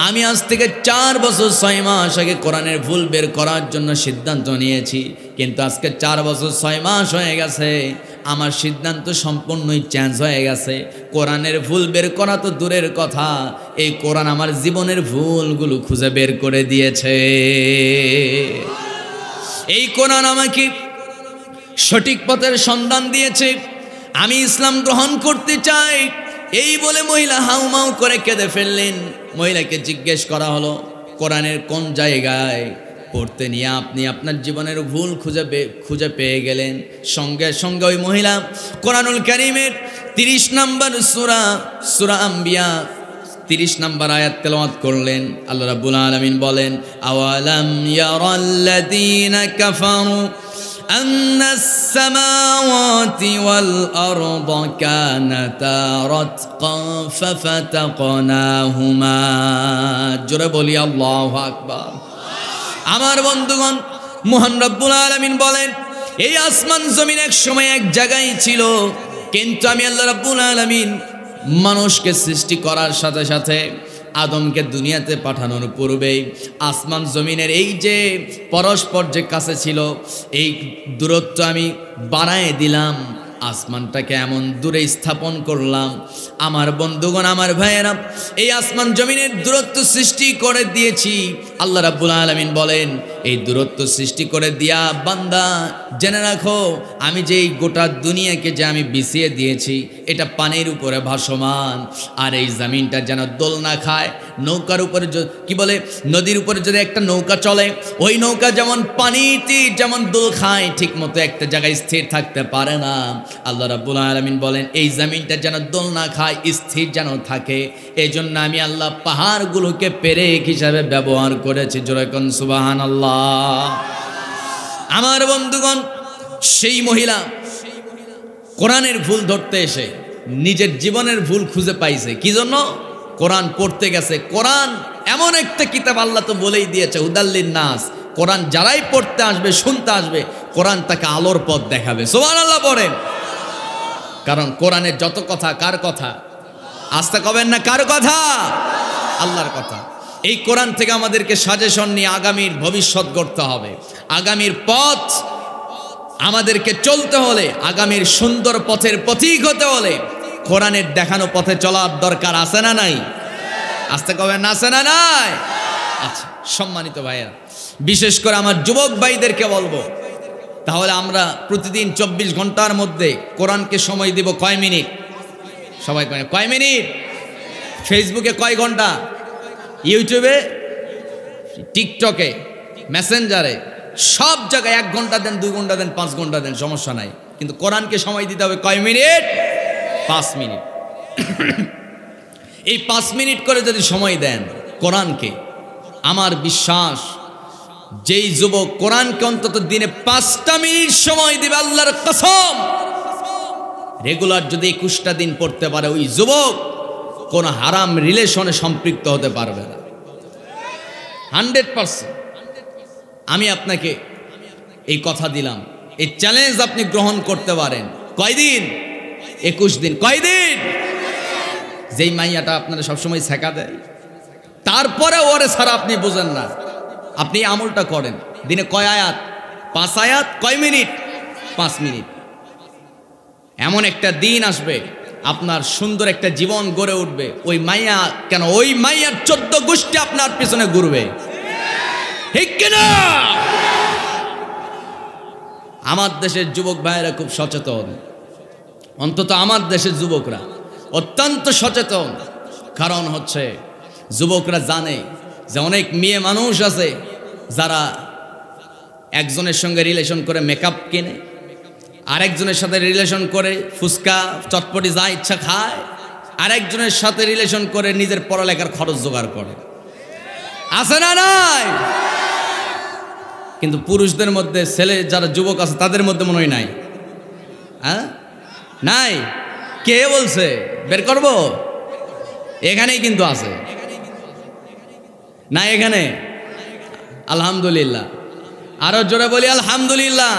আমি আজ থেকে 4 বছর 6 মাস আগে কোরআনের ভুল বের করার জন্য সিদ্ধান্ত নিয়েছি, কিন্তু আজকে 4 বছর 6 মাস হয়ে গেছে, আমার সিদ্ধান্ত সম্পূর্ণই চেঞ্জ হয়ে গেছে। কোরআনের ভুল বের করা তো দূরের কথা, এই কোরআন আমার জীবনের ভুলগুলো খুঁজে বের করে দিয়েছে। এই কোরআন আমাকে সঠিক পথের সন্ধান দিয়েছে, আমি ইসলাম গ্রহণ করতে চাই। এই বলে মহিলা হাউমাউ করে কেঁদে ফেললেন। মহিলাকে জিজ্ঞেস করা হলো কোরআনের কোন জায়গায় পড়তে নিয়ে আপনি আপনার জীবনের ভুল খুঁজে পেয়ে গেলেন? সঙ্গে সঙ্গে ওই মহিলা কোরআনুল কারীমের 30 নম্বর সূরা আম্বিয়া 30 নম্বর আয়াত তেলাওয়াত করলেন। আল্লাহ রাব্বুল আলামিন বলেন আওয়ালাম ইয়ারাল্লাযীনা কাফারু আন্নাস সামাওয়াতি ওয়াল আরদা কানাতা রাতকান ফাফাতাকনাহুমা। জোরে বলি আল্লাহু আকবার। আমার বন্ধুগণ, মহান রব্বুল আলামিন বলেন এই আসমান জমিন এক সময় এক জায়গায় ছিল, কিন্তু আমি আল্লাহ রব্বুল আলামিন মানুষকে সৃষ্টি করার সাথে সাথে আদমকে দুনিয়াতে পাঠানোর পূর্বেই আসমান জমিনের এই যে পরস্পর যে কাছে ছিল এই দূরত্ব আমি বাড়ায় দিলাম, আসমানটাকে এমন দূরে স্থাপন করলাম। আমার বন্ধুগণ, আমার ভাইয়েরা, এই আসমান জমিনের দূরত্ব সৃষ্টি করে দিয়েছি। আল্লাহ রাব্বুল আলামিন বলেন এই দূরত্ব সৃষ্টি করে দিয়া বান্দা জেনে রাখো আমি যে এই গোটা দুনিয়াকে যে আমি বিছিয়ে দিয়েছি এটা পানির উপরে ভাসমান, আর এই জমিনটা যেন দোল না খায়। নৌকার উপরে কি বলে, নদীর উপরে যদি একটা নৌকা চলে, ওই নৌকা যেমন পানিতে যেমন দোল খায় ঠিক মতো একটা জায়গায় স্থির থাকতে পারে না। আল্লাহ রাব্বুল আলামিন বলেন এই জমিনটা যেন দোল না খায়, স্থির যেন থাকে, এই জন্য আমি আল্লাহ পাহাড়গুলোকে পেরেক হিসাবে ব্যবহার করেছি। জোরে কোন সুবহানাল্লাহ। আমার বন্ধুগণ, সেই মহিলা কোরআনের ভুল ধরতে এসে নিজের জীবনের ভুল খুঁজে পাইছে। কি জন্য? কোরআন পড়তে গেছে। কোরআন এমন একটা কিতাব, আল্লাহ তো বলেই দিয়েছে হুদাল্লিন নাস, কোরআন যারাই পড়তে আসবে শুনতে আসবে কোরআন তাকে আলোর পথ দেখাবে। সুবহানাল্লাহ পড়েন। কারণ কোরআনের যত কথা কার কথা? আস্থা কবেন না, কার কথা? আল্লাহর কথা। এই কোরআন থেকে আমাদেরকে সাজেশন নিয়ে আগামীর ভবিষ্যৎ গড়তে হবে। আগামীর পথ আমাদেরকে চলতে হলে, আগামীর সুন্দর পথের পথিক হতে হলে কোরআনের দেখানো পথে চলার দরকার আছে না নাই? আস্থা কবেন না, আছে না নাই? আচ্ছা সম্মানিত ভাইয়া, বিশেষ করে আমার যুবক ভাইদেরকে বলবো, তাহলে আমরা প্রতিদিন 24 ঘন্টার মধ্যে কোরআনকে সময় দিব কয় মিনিট? সবাই কয় মিনিট? ফেসবুকে কয় ঘন্টা? ইউটিউবে, টিকটকে, মেসেঞ্জারে, সব জায়গায় 1 ঘন্টা দেন, 2 ঘন্টা দেন, 5 ঘন্টা দেন, সমস্যা নাই। কিন্তু কোরআনকে সময় দিতে হবে কয় মিনিট? 5 মিনিট। এই 5 মিনিট করে যদি সময় দেন কোরআনকে, আমার বিশ্বাস যেই যুবক কোরআনকে অন্তত দিনে 5টা মিনিট সময় দিবে, আল্লাহর কসম, রেগুলার যদি 21টা দিন পড়তে পারে ওই যুবক কোন হারাম রিলেশনে সম্পৃক্ত হতে পারবে না। 100%। আমি আপনাকে এই কথা দিলাম, এই চ্যালেঞ্জ আপনি গ্রহণ করতে পারেন। কয়দিন? 21 দিন। কয়দিন? যেই মাইয়াটা আপনারা সবসময় ছেঁকা দেয়, তারপরে ওরে ছাড়া আপনি বোঝেন না, আপনি আমলটা করেন। দিনে কয় আয়াত? 5 আয়াত। কয় মিনিট? 5 মিনিট। এমন একটা দিন আসবে আপনার সুন্দর একটা জীবন গড়ে উঠবে। ওই মাইয়া কেন, ওই মাইয়ার 14 গোষ্ঠী আপনার পিছনে ঘুরবে, ঠিক কিনা? আমার দেশের যুবক ভাইয়েরা খুব সচেতন, অন্তত আমার দেশের যুবকরা অত্যন্ত সচেতন। কারণ হচ্ছে যুবকরা জানে যে অনেক মেয়ে মানুষ আছে যারা একজনের সঙ্গে রিলেশন করে মেকআপ কিনে, আরেকজনের সাথে রিলেশন করে ফুচকা চটপটি যা ইচ্ছা খায়, আরেকজনের সাথে রিলেশন করে নিজের পড়ালেখার খরচ জোগাড় করে। আছে না নাই? কিন্তু পুরুষদের মধ্যে ছেলে যারা যুবক আছে তাদের মধ্যে মনে হয় নাই। হ্যাঁ, নাই। কে বলছে? বের করব? এখানেই কিন্তু আছে না? এখানে আলহামদুলিল্লাহ, আরো জোরে বলি আলহামদুলিল্লাহ।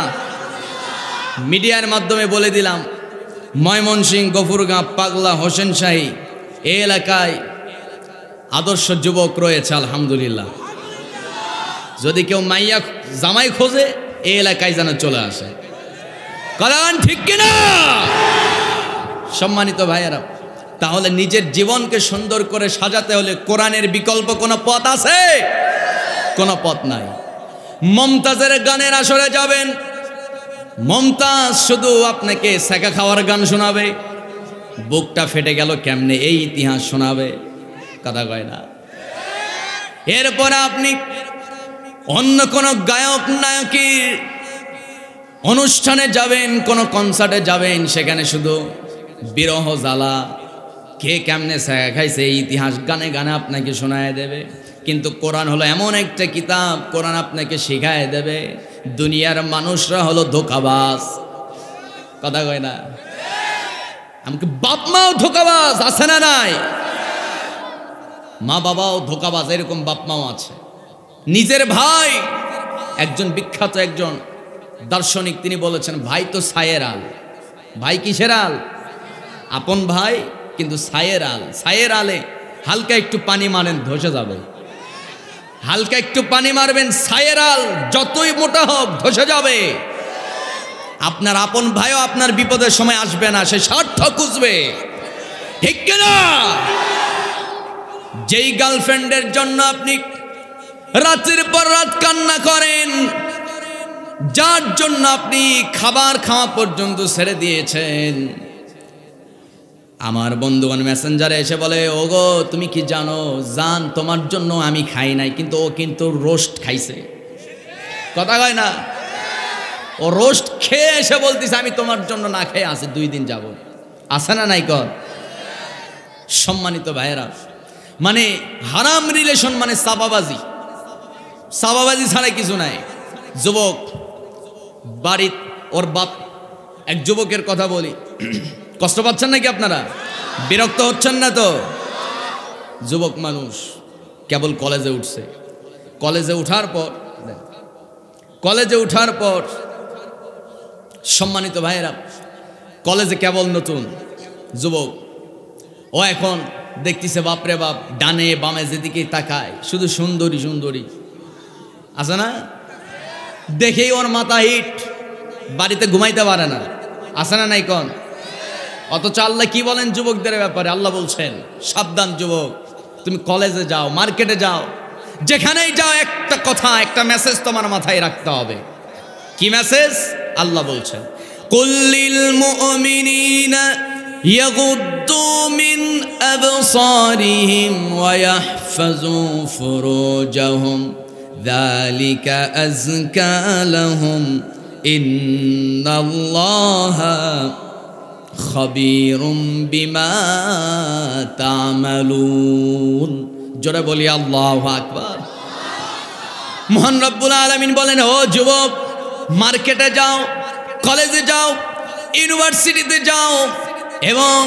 মিডিয়ার মাধ্যমে বলে দিলাম, ময়মনসিংহ, গফুরগাঁ, পাগলা, হোসেনশাহী এই এলাকায় আদর্শ যুবক রয়েছে আলহামদুলিল্লাহ। যদি কেউ মাইয়া জামাই খোঁজে এই এলাকায় যেন চলে আসে। কারণ ঠিক কিনা সম্মানিত ভাইয়েরা? তাহলে নিজের জীবনকে সুন্দর করে সাজাতে হলে কোরআনের বিকল্প কোনো পথ আছে? কোনো পথ নাই। মমতাজের গানের আসরে যাবেন, মমতাজ শুধু আপনাকে সেকা খাওয়ার গান শোনাবে, বুকটা ফেটে গেল কেমনে এই ইতিহাস শোনাবে, কথা কয় না। এরপরে আপনি অন্য কোনো গায়ক নায়কের অনুষ্ঠানে যাবেন, কোনো কনসার্টে যাবেন, সেখানে শুধু বিরহ জ্বালা, কে কেমনে সেকা খাইছে এই ইতিহাস গানে গানে আপনাকে শোনায় দেবে। কিন্তু কোরআন হলো এমন একটা কিতাব, কোরআন আপনাকে শেখায় দেবে দুনিয়ার মানুষরা হলো ধোঁকাবাজ, কথা কয় না? আমাকে বাপ মাও ধোঁকাবাজ, আছে না নাই? মা বাবাও ধোঁকাবাজ, এরকম বাপ মাও আছে। নিজের ভাই, একজন বিখ্যাত একজন দার্শনিক তিনি বলেছেন, ভাই তো ছায়ের আল। ভাই কিসের আল? আপন ভাই কিন্তু ছায়ের আল। ছায়ের আলে হালকা একটু পানি মারেন ধসে যাবে, হালকা একটু পানি মারবেন, ছায়ের আল যতই মোটা হোক ধসে যাবে। আপনার আপন ভাইও আপনার বিপদের সময় আসবে না, সে স্বার্থ খুঁজবে, ঠিক কিনা? যেই গার্লফ্রেন্ডের জন্য আপনি রাতের পর রাত কান্না করেন, যার জন্য আপনি খাবার খাওয়া পর্যন্ত ছেড়ে দিয়েছেন, আমার বন্ধুগণ মেসেঞ্জারে এসে বলে, ওগো তুমি কি জানো, জান তোমার জন্য আমি খাই নাই, কিন্তু ও কিন্তু রোস্ট খাইছে, কথা কয় না? ও রোস্ট খেয়ে এসে বলতেছে আমি তোমার জন্য না খেয়ে আছি 2 দিন যাব। আছে না নাই? কর সম্মানিত ভাইয়েরা, মানে হারাম রিলেশন মানে সাবাবাজি, সাবাবাজি ছাড়া কিছু নাই। যুবক বাড়ির, ওর বাপ, এক যুবকের কথা বলি, কষ্ট পাচ্ছেন নাকি আপনারা? বিরক্ত হচ্ছেন না তো? যুবক মানুষ কেবল কলেজে উঠছে, কলেজে উঠার পর সম্মানিত ভাইয়েরা, কলেজে কেবল নতুন যুবক, ও এখন দেখতেছে বাপরে বাপ, ডানে বামে যেদিকে তাকায় শুধু সুন্দরী সুন্দরী, আছে না? দেখেই ওর মাথা হিট, বাড়িতে ঘুমাইতে পারে না, আছে না নাই? কোন অথচ আল্লাহ কি বলেন যুবকদের ব্যাপারে? আল্লাহ বলছেন, সাবধান যুবক, তুমি কলেজে যাও, মার্কেটে যাও, যেখানেই যাও, একটা কথা, একটা মেসেজ তোমার মাথায় রাখতে হবে। কি মেসেজ? আল্লাহ বলছেন, কুল্লিল মুমিনিনা ইয়াগুদ্দু মিন আবসারিহিম ওয়া ইয়াহফাজু ফুরুজাহুম যালিকা আযকা লাহুম ইন্নাল্লাহা খবীরুম বিমা তা'মালুন। জোরে বলি আল্লাহু আকবার। মহান রব্বুল আলামিন বলেন, ও যুবক, মার্কেটে যাও, কলেজে যাও, ইউনিভার্সিটিতে যাও, এবং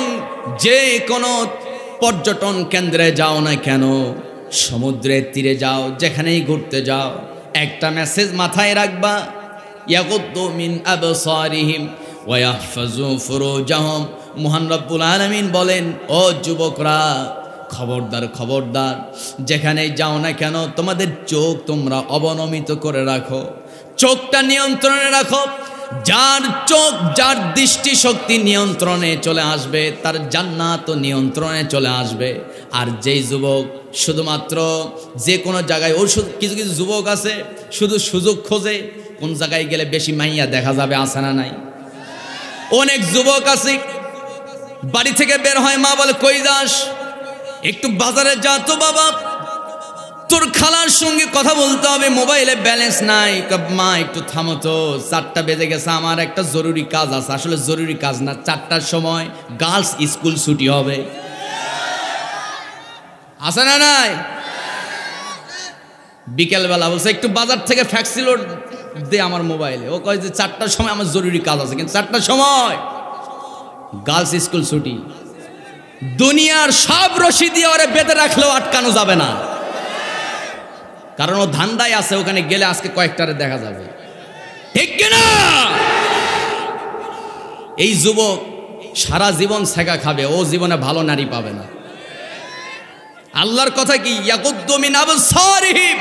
যে কোনো পর্যটন কেন্দ্রে যাও না কেন, সমুদ্রের তীরে যাও, যেখানেই ঘুরতে যাও, একটা মেসেজ মাথায় রাখবা, ইয়াগুদ্দু মিন আবসারিহিম ওয়া ইয়াহফাজু ফুরুজাহুম। মহান রব্বুল আলামিন বলেন, ও যুবকরা, খবরদার খবরদার, যেখানেই যাও না কেন তোমাদের চোখ তোমরা অবনমিত করে রাখো, চোখটা নিয়ন্ত্রণে রাখো, যার চোখ, যার দৃষ্টি শক্তি নিয়ন্ত্রণে চলে আসবে, তার জান্নাত নিয়ন্ত্রণে চলে আসবে। আর যেই যুবক শুধুমাত্র যে কোনো জায়গায়, ওর কিছু কিছু যুবক আছে শুধু সুযোগ খোঁজে, কোন জায়গায় গেলে বেশি মাইয়া দেখা যাবে, আছে না নাই? অনেক যুবক আছে বাড়ি থেকে বের হয়, মা বলে কই যাস, একটু বাজারে যা তো বাবা, তোর খালার সঙ্গে কথা বলতে হবে, মোবাইলে ব্যালেন্স নাই। মা একটু থামো তো, 4টা বেজে গেছে, আমার একটা জরুরি কাজ আছে। আসলে জরুরি কাজ না, 4টার সময় গার্লস স্কুল ছুটি হবে, আছে না নাই? বিকেলবেলা বলছে একটু বাজার থেকে ফ্যাক্সি লোড দে আমার মোবাইলে। ও কয় যে 4টার সময় আমার জরুরি কাজ আছে, কিন্তু 4টার সময় গার্লস স্কুল ছুটি। দুনিয়ার সব রশি দিয়ে ওরে বেঁধে রাখলেও আটকানো যাবে না, কারণ ও ধান্দায় আছে, ওখানে গেলে আজকে কয়েকটারে দেখা যাবে, ঠিক কিনা? এই যুবক সারা জীবন ছেঁকা খাবে, ও জীবনে ভালো নারী পাবে না। আল্লাহর কথা কি, ইয়াকুদ্দু মিন আবসারিহিম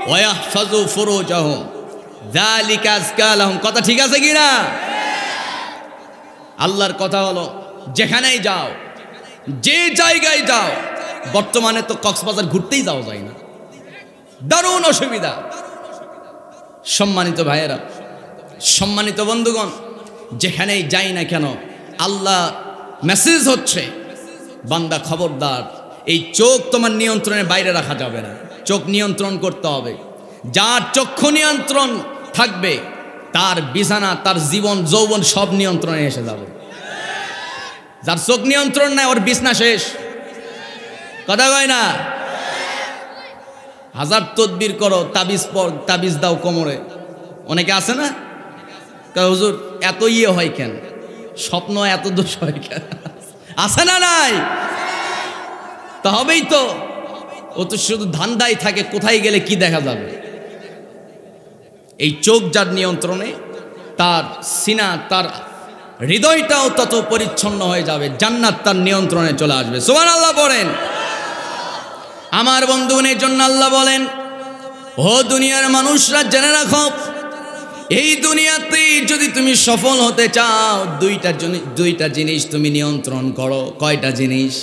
ওয়া ইয়াহফাযু ফুরুজাহুম যালিকা আযকা লাহুম। কথা ঠিক আছে কি না? আল্লাহর কথা হলো, যেখানেই যাও, যে জায়গায় যাও, বর্তমানে তো কক্সবাজার ঘুরতেই যাওয়া যায় না, দারুণ অসুবিধা। সম্মানিত ভাইয়েরা, সম্মানিত বন্ধুগণ, যেখানেই যাই না কেন আল্লাহ মেসেজ হচ্ছে, বান্দা খবরদার, এই চোখ তোমার নিয়ন্ত্রণের বাইরে রাখা যাবে না, চোখ নিয়ন্ত্রণ করতে হবে। যার চক্ষু নিয়ন্ত্রণ থাকবে, তার বিছানা, তার জীবন যৌবন সব নিয়ন্ত্রণে এসে যাবে। যার চোখ নিয়ন্ত্রণ নাই, ওর বিছনা শেষ, কথা কয় না? হাজার তদবির করো, তাবিজ পর, তাবিজ দাও কোমরে, অনেকে আছে না, হুজুর এত ইয়ে হয় কেন, স্বপ্ন এত দোষ হয় কেন, আছে না নাই? তা হবেই তো, ও তো শুধু ধান্দাই থাকে, কোথায় গেলে কি দেখা যাবে। এই চোখ যার নিয়ন্ত্রণে, তার সিনা, তার হৃদয়টাও তত পরিচ্ছন্ন হয়ে যাবে, জান্নাত তার নিয়ন্ত্রণে চলে আসবে। সুবহানাল্লাহ পড়েন। আমার বন্ধুগণের জন্য আল্লাহ বলেন, ও দুনিয়ার মানুষরা জেনে রাখো, এই দুনিয়াতে যদি তুমি সফল হতে চাও, দুইটা জিনিস তুমি নিয়ন্ত্রণ করো। কয়টা জিনিস?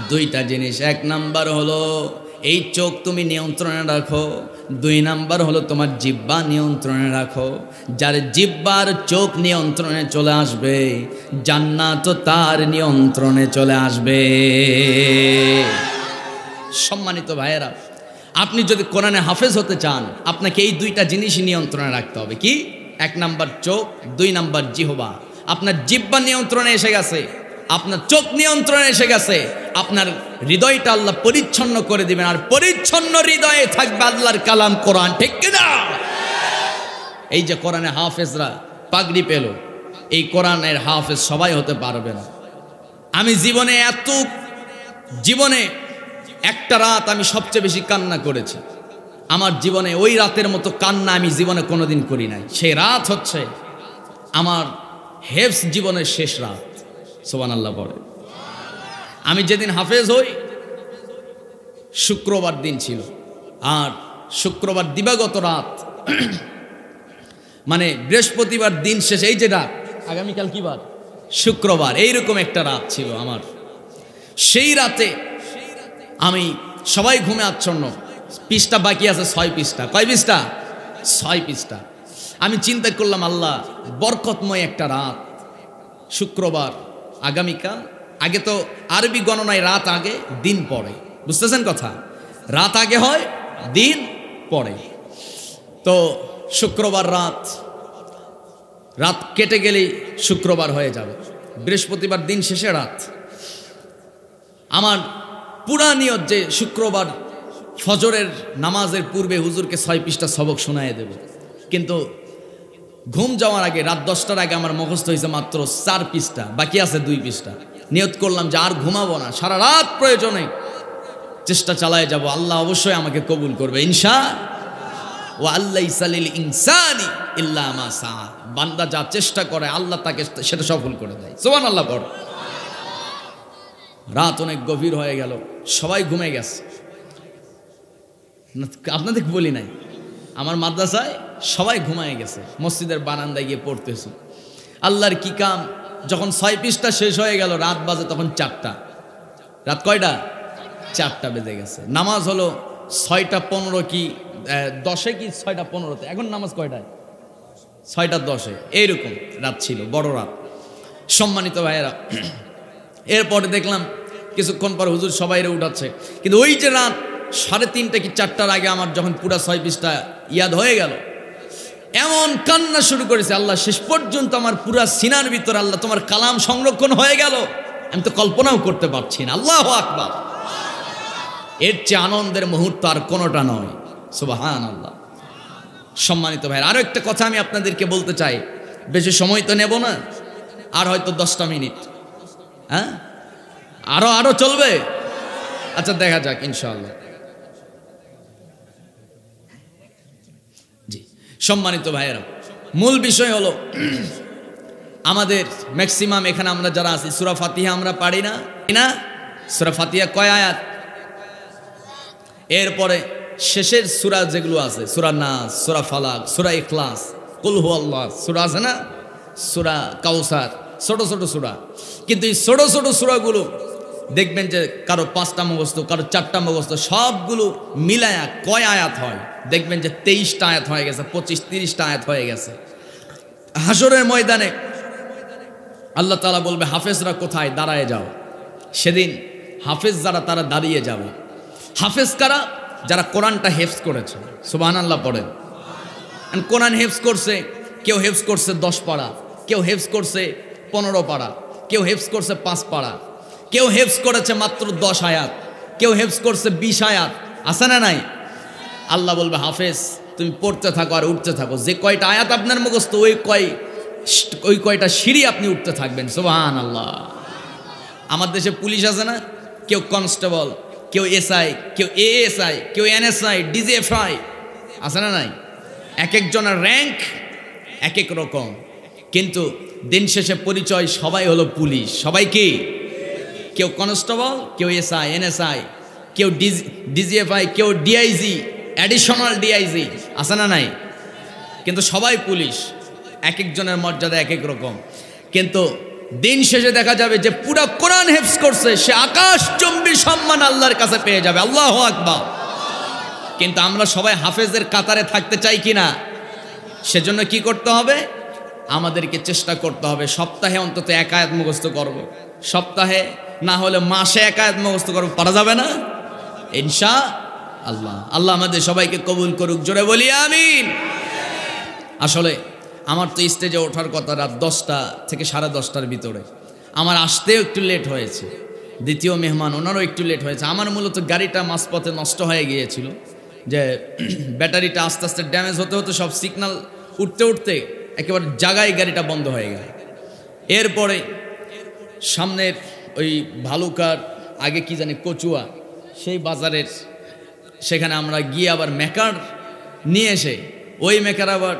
2টা জিনিস। 1 নাম্বার হলো এই চোখ তুমি নিয়ন্ত্রণে রাখো, 2 নাম্বার হলো তোমার জিহ্বা নিয়ন্ত্রণে রাখো। যার জিহ্বার চোখ নিয়ন্ত্রণে চলে আসবে, জান্নাত তার নিয়ন্ত্রণে চলে আসবে। সম্মানিত ভাইয়েরা, আপনি যদি কোরআনে হাফেজ হতে চান, আপনাকে এই 2টা জিনিসই নিয়ন্ত্রণে রাখতে হবে। কি? 1 নাম্বার চোখ, 2 নাম্বার জিহ্বা। আপনার জিহ্বা নিয়ন্ত্রণে এসে গেছে, আপনার চোখ নিয়ন্ত্রণে এসে গেছে, আপনার হৃদয়টা আল্লাহ পরিচ্ছন্ন করে দিবেন। আর পরিচ্ছন্ন হৃদয়ে থাকবে আল্লাহর কালাম কোরআন, ঠিক কিনা? এই যে কোরআনে হাফেজরা পাগড়ি পেল, এই কোরআনের হাফেজ সবাই হতে পারবে না। আমি জীবনে একটা রাত আমি সবচেয়ে বেশি কান্না করেছি আমার জীবনে, ওই রাতের মতো কান্না আমি জীবনে কোনোদিন করি নাই। সেই রাত হচ্ছে আমার হেফজ জীবনের শেষ রাত। সুবহানাল্লাহ পড়ে। আমি যেদিন হাফেজ হই, শুক্রবার দিন ছিল, আর শুক্রবার দিবাগত রাত, মানে বৃহস্পতিবার দিন শেষে, এই যে রাত, আগামীকাল কি বার? শুক্রবার, এইরকম একটা রাত ছিল আমার। সেই রাতে আমি, সবাই ঘুমে আচ্ছন্ন, পৃষ্ঠা বাকি আছে 6 পৃষ্ঠা। কয় পৃষ্ঠা? 6 পৃষ্ঠা। আমি চিন্তা করলাম, আল্লাহ বরকতময় একটা রাত, শুক্রবার, আগামীকাল। আগে তো আরবি গণনায় রাত আগে দিন পরে, বুঝতেছেন কথা? রাত আগে হয়, দিন পরে। তো শুক্রবার রাত কেটে গেলেই শুক্রবার হয়ে যাবে, বৃহস্পতিবার দিন শেষে রাত। আমার পুরা নিয়ত যে শুক্রবার ফজরের নামাজের পূর্বে হুজুরকে 6 পৃষ্ঠা সবক শোনায় দেব, কিন্তু ঘুম যাওয়ার আগে, রাত 10টার আগে আমার মুখস্থ হয়েছে মাত্র 4 পৃষ্ঠা, বাকি আছে 2 পৃষ্ঠা। নিয়ত করলাম যে আর ঘুমাবো না, সারা রাত প্রয়োজনে চেষ্টা চালায় যাব, আল্লাহ অবশ্যই আমাকে কবুল করবে ইনশাআল্লাহ। ওয়া আল্লাইসা লিল ইনসানি ইল্লা মা সা। বান্দা যা চেষ্টা করে আল্লাহ তাকে সেটা সফল করে দেয়। সুবহানাল্লাহ পড়। রাত অনেক গভীর হয়ে গেল, সবাই ঘুমে গেছে। আপনাদের বলি নাই, আমার মাদ্রাসায় সবাই ঘুমায় গেছে, মসজিদের বারান্দায় গিয়ে পড়তেছি। আল্লাহর কি কাম, যখন 6 পৃষ্ঠা শেষ হয়ে গেল, রাত বাজে তখন 4টা। রাত কয়টা? 4টা বেজে গেছে। নামাজ হলো 6টা 15 কি 10 কি 6টা 15-তে। এখন নামাজ কয়টায়? 6টা 10-এ। এইরকম রাত ছিল, বড় রাত। সম্মানিত ভাইয়েরা, এরপরে দেখলাম কিছুক্ষণ পর হুজুর সবাইরে উঠাচ্ছে, কিন্তু ওই যে রাত 3:30 কি 4টার আগে আমার যখন পুরা 6 পৃষ্ঠা ইয়াদ হয়ে গেল, এমন কান্না শুরু করেছে, আল্লাহ শেষ পর্যন্ত আমার পুরা সিনার ভিতর আল্লাহ তোমার কালাম সংরক্ষণ হয়ে গেল, আমি তো কল্পনাও করতে পারছি না। আল্লাহু আকবার। এর চেয়ে আনন্দের মুহূর্ত আর কোনোটা নয়। সুবহানাল্লাহ। সম্মানিত ভাই, আরো একটা কথা আমি আপনাদেরকে বলতে চাই, বেশি সময় তো নেব না, আর হয়তো 10টা মিনিট। হ্যাঁ, আরো চলবে? আচ্ছা, দেখা যাক ইনশাআল্লাহ। জি, সম্মানিত ভাইয়েরা, মূল বিষয় হলো আমাদের ম্যাক্সিমাম এখানে আমরা যারা আছি সূরা ফাতিহা আমরা পারি না। সূরা ফাতিহা কয় আয়াত? এরপরে শেষের সূরা যেগুলো আছে, সূরা নাস, সূরা ফালাক, সূরা ইখলাস, কুল হুয়াল্লাহ সূরা আছে না, সূরা কাউসার, ছোট ছোট সূরা। কিন্তু এই ছোট ছোট সূরাগুলো দেখবেন যে কারো 5টা মুখস্থ, কারো 4টা মুখস্থ, সবগুলো মিলায়া কয় আয়াত হয় দেখবেন যে 23টা আয়াত হয়ে গেছে, 25-30টা আয়াত হয়ে গেছে। হাসরের ময়দানে আল্লাহ তাআলা বলবে, হাফেজরা কোথায়? দাঁড়ায় যাও। সেদিন হাফেজ যারা তারা দাঁড়িয়ে যাবে। হাফেজ কারা? যারা কোরআনটা হেফজ করেছে। সুবহানাল্লাহ পড়েন। কোরআন হেফজ করছে, কেউ হেফজ করছে 10 পারা, কেউ হেফজ করছে 15 পারা, কেউ হেফজ করছে 5 পারা, কেউ হেফজ করেছে মাত্র 10 আয়াত, কেউ হেফজ করছে 20 আয়াত। আছে না নাই? আল্লাহ বলবে, হাফেজ তুমি পড়তে থাকো আর উঠতে থাকো, যে কয়টা আয়াত আপনার মুখস্থ ওই কয়টা সিঁড়ি আপনি উঠতে থাকবেন। সুবহানাল্লাহ। আমার দেশে পুলিশ আছে না, কেউ কনস্টেবল, কেউ এসআই, কেউ এএসআই, কেউ এনএসআই, ডিজিএফআই, আছে না নাই? এক একজনের র্যাঙ্ক এক এক রকম, কিন্তু দিন শেষে পরিচয় সবাই হলো পুলিশ। সবাই কি? কেউ কনস্টেবল, কেউ এসআই, এনএসআই, কেউ ডিজিএফআই, কেউ ডিআইজি, অ্যাডিশনাল ডিআইজি, আছে না নাই? কিন্তু সবাই পুলিশ, এক একজনের মর্যাদা এক এক রকম। কিন্তু দিন শেষে দেখা যাবে যে পুরো কোরআন হেফজ করছে, সে আকাশচুম্বী সম্মান আল্লাহর কাছে পেয়ে যাবে। আল্লাহু আকবার। কিন্তু আমরা সবাই হাফেজের কাতারে থাকতে চাই কিনা? সেজন্য কি করতে হবে? আমাদেরকে চেষ্টা করতে হবে সপ্তাহে অন্তত 1 আয়াত মুখস্থ করব, সপ্তাহে না হলে মাসে 1 আয়াত মুখস্থ করব। পারা যাবে না? ইনশাআল্লাহ। আল্লাহ আমাদের সবাইকে কবুল করুক, জোরে বলি আমিন। আসলে আমার তো স্টেজে ওঠার কথা রাত 10টা থেকে 10:30টার ভিতরে। আমার আসতেও একটু লেট হয়েছে, দ্বিতীয় মেহমান ওনারও একটু লেট হয়েছে। আমার মূলত গাড়িটা মাঝপথে নষ্ট হয়ে গিয়েছিল, যে ব্যাটারিটা আস্তে আস্তে ড্যামেজ হতে হতে সব সিগন্যাল উঠতে উঠতে একেবারে জায়গায় গাড়িটা বন্ধ হয়ে গেল। এরপরে সামনের ওই ভালুকার আগে কি জানি কচুয়া, সেই বাজারের সেখানে আমরা গিয়ে আবার মেকার নিয়ে এসে, ওই মেকার আবার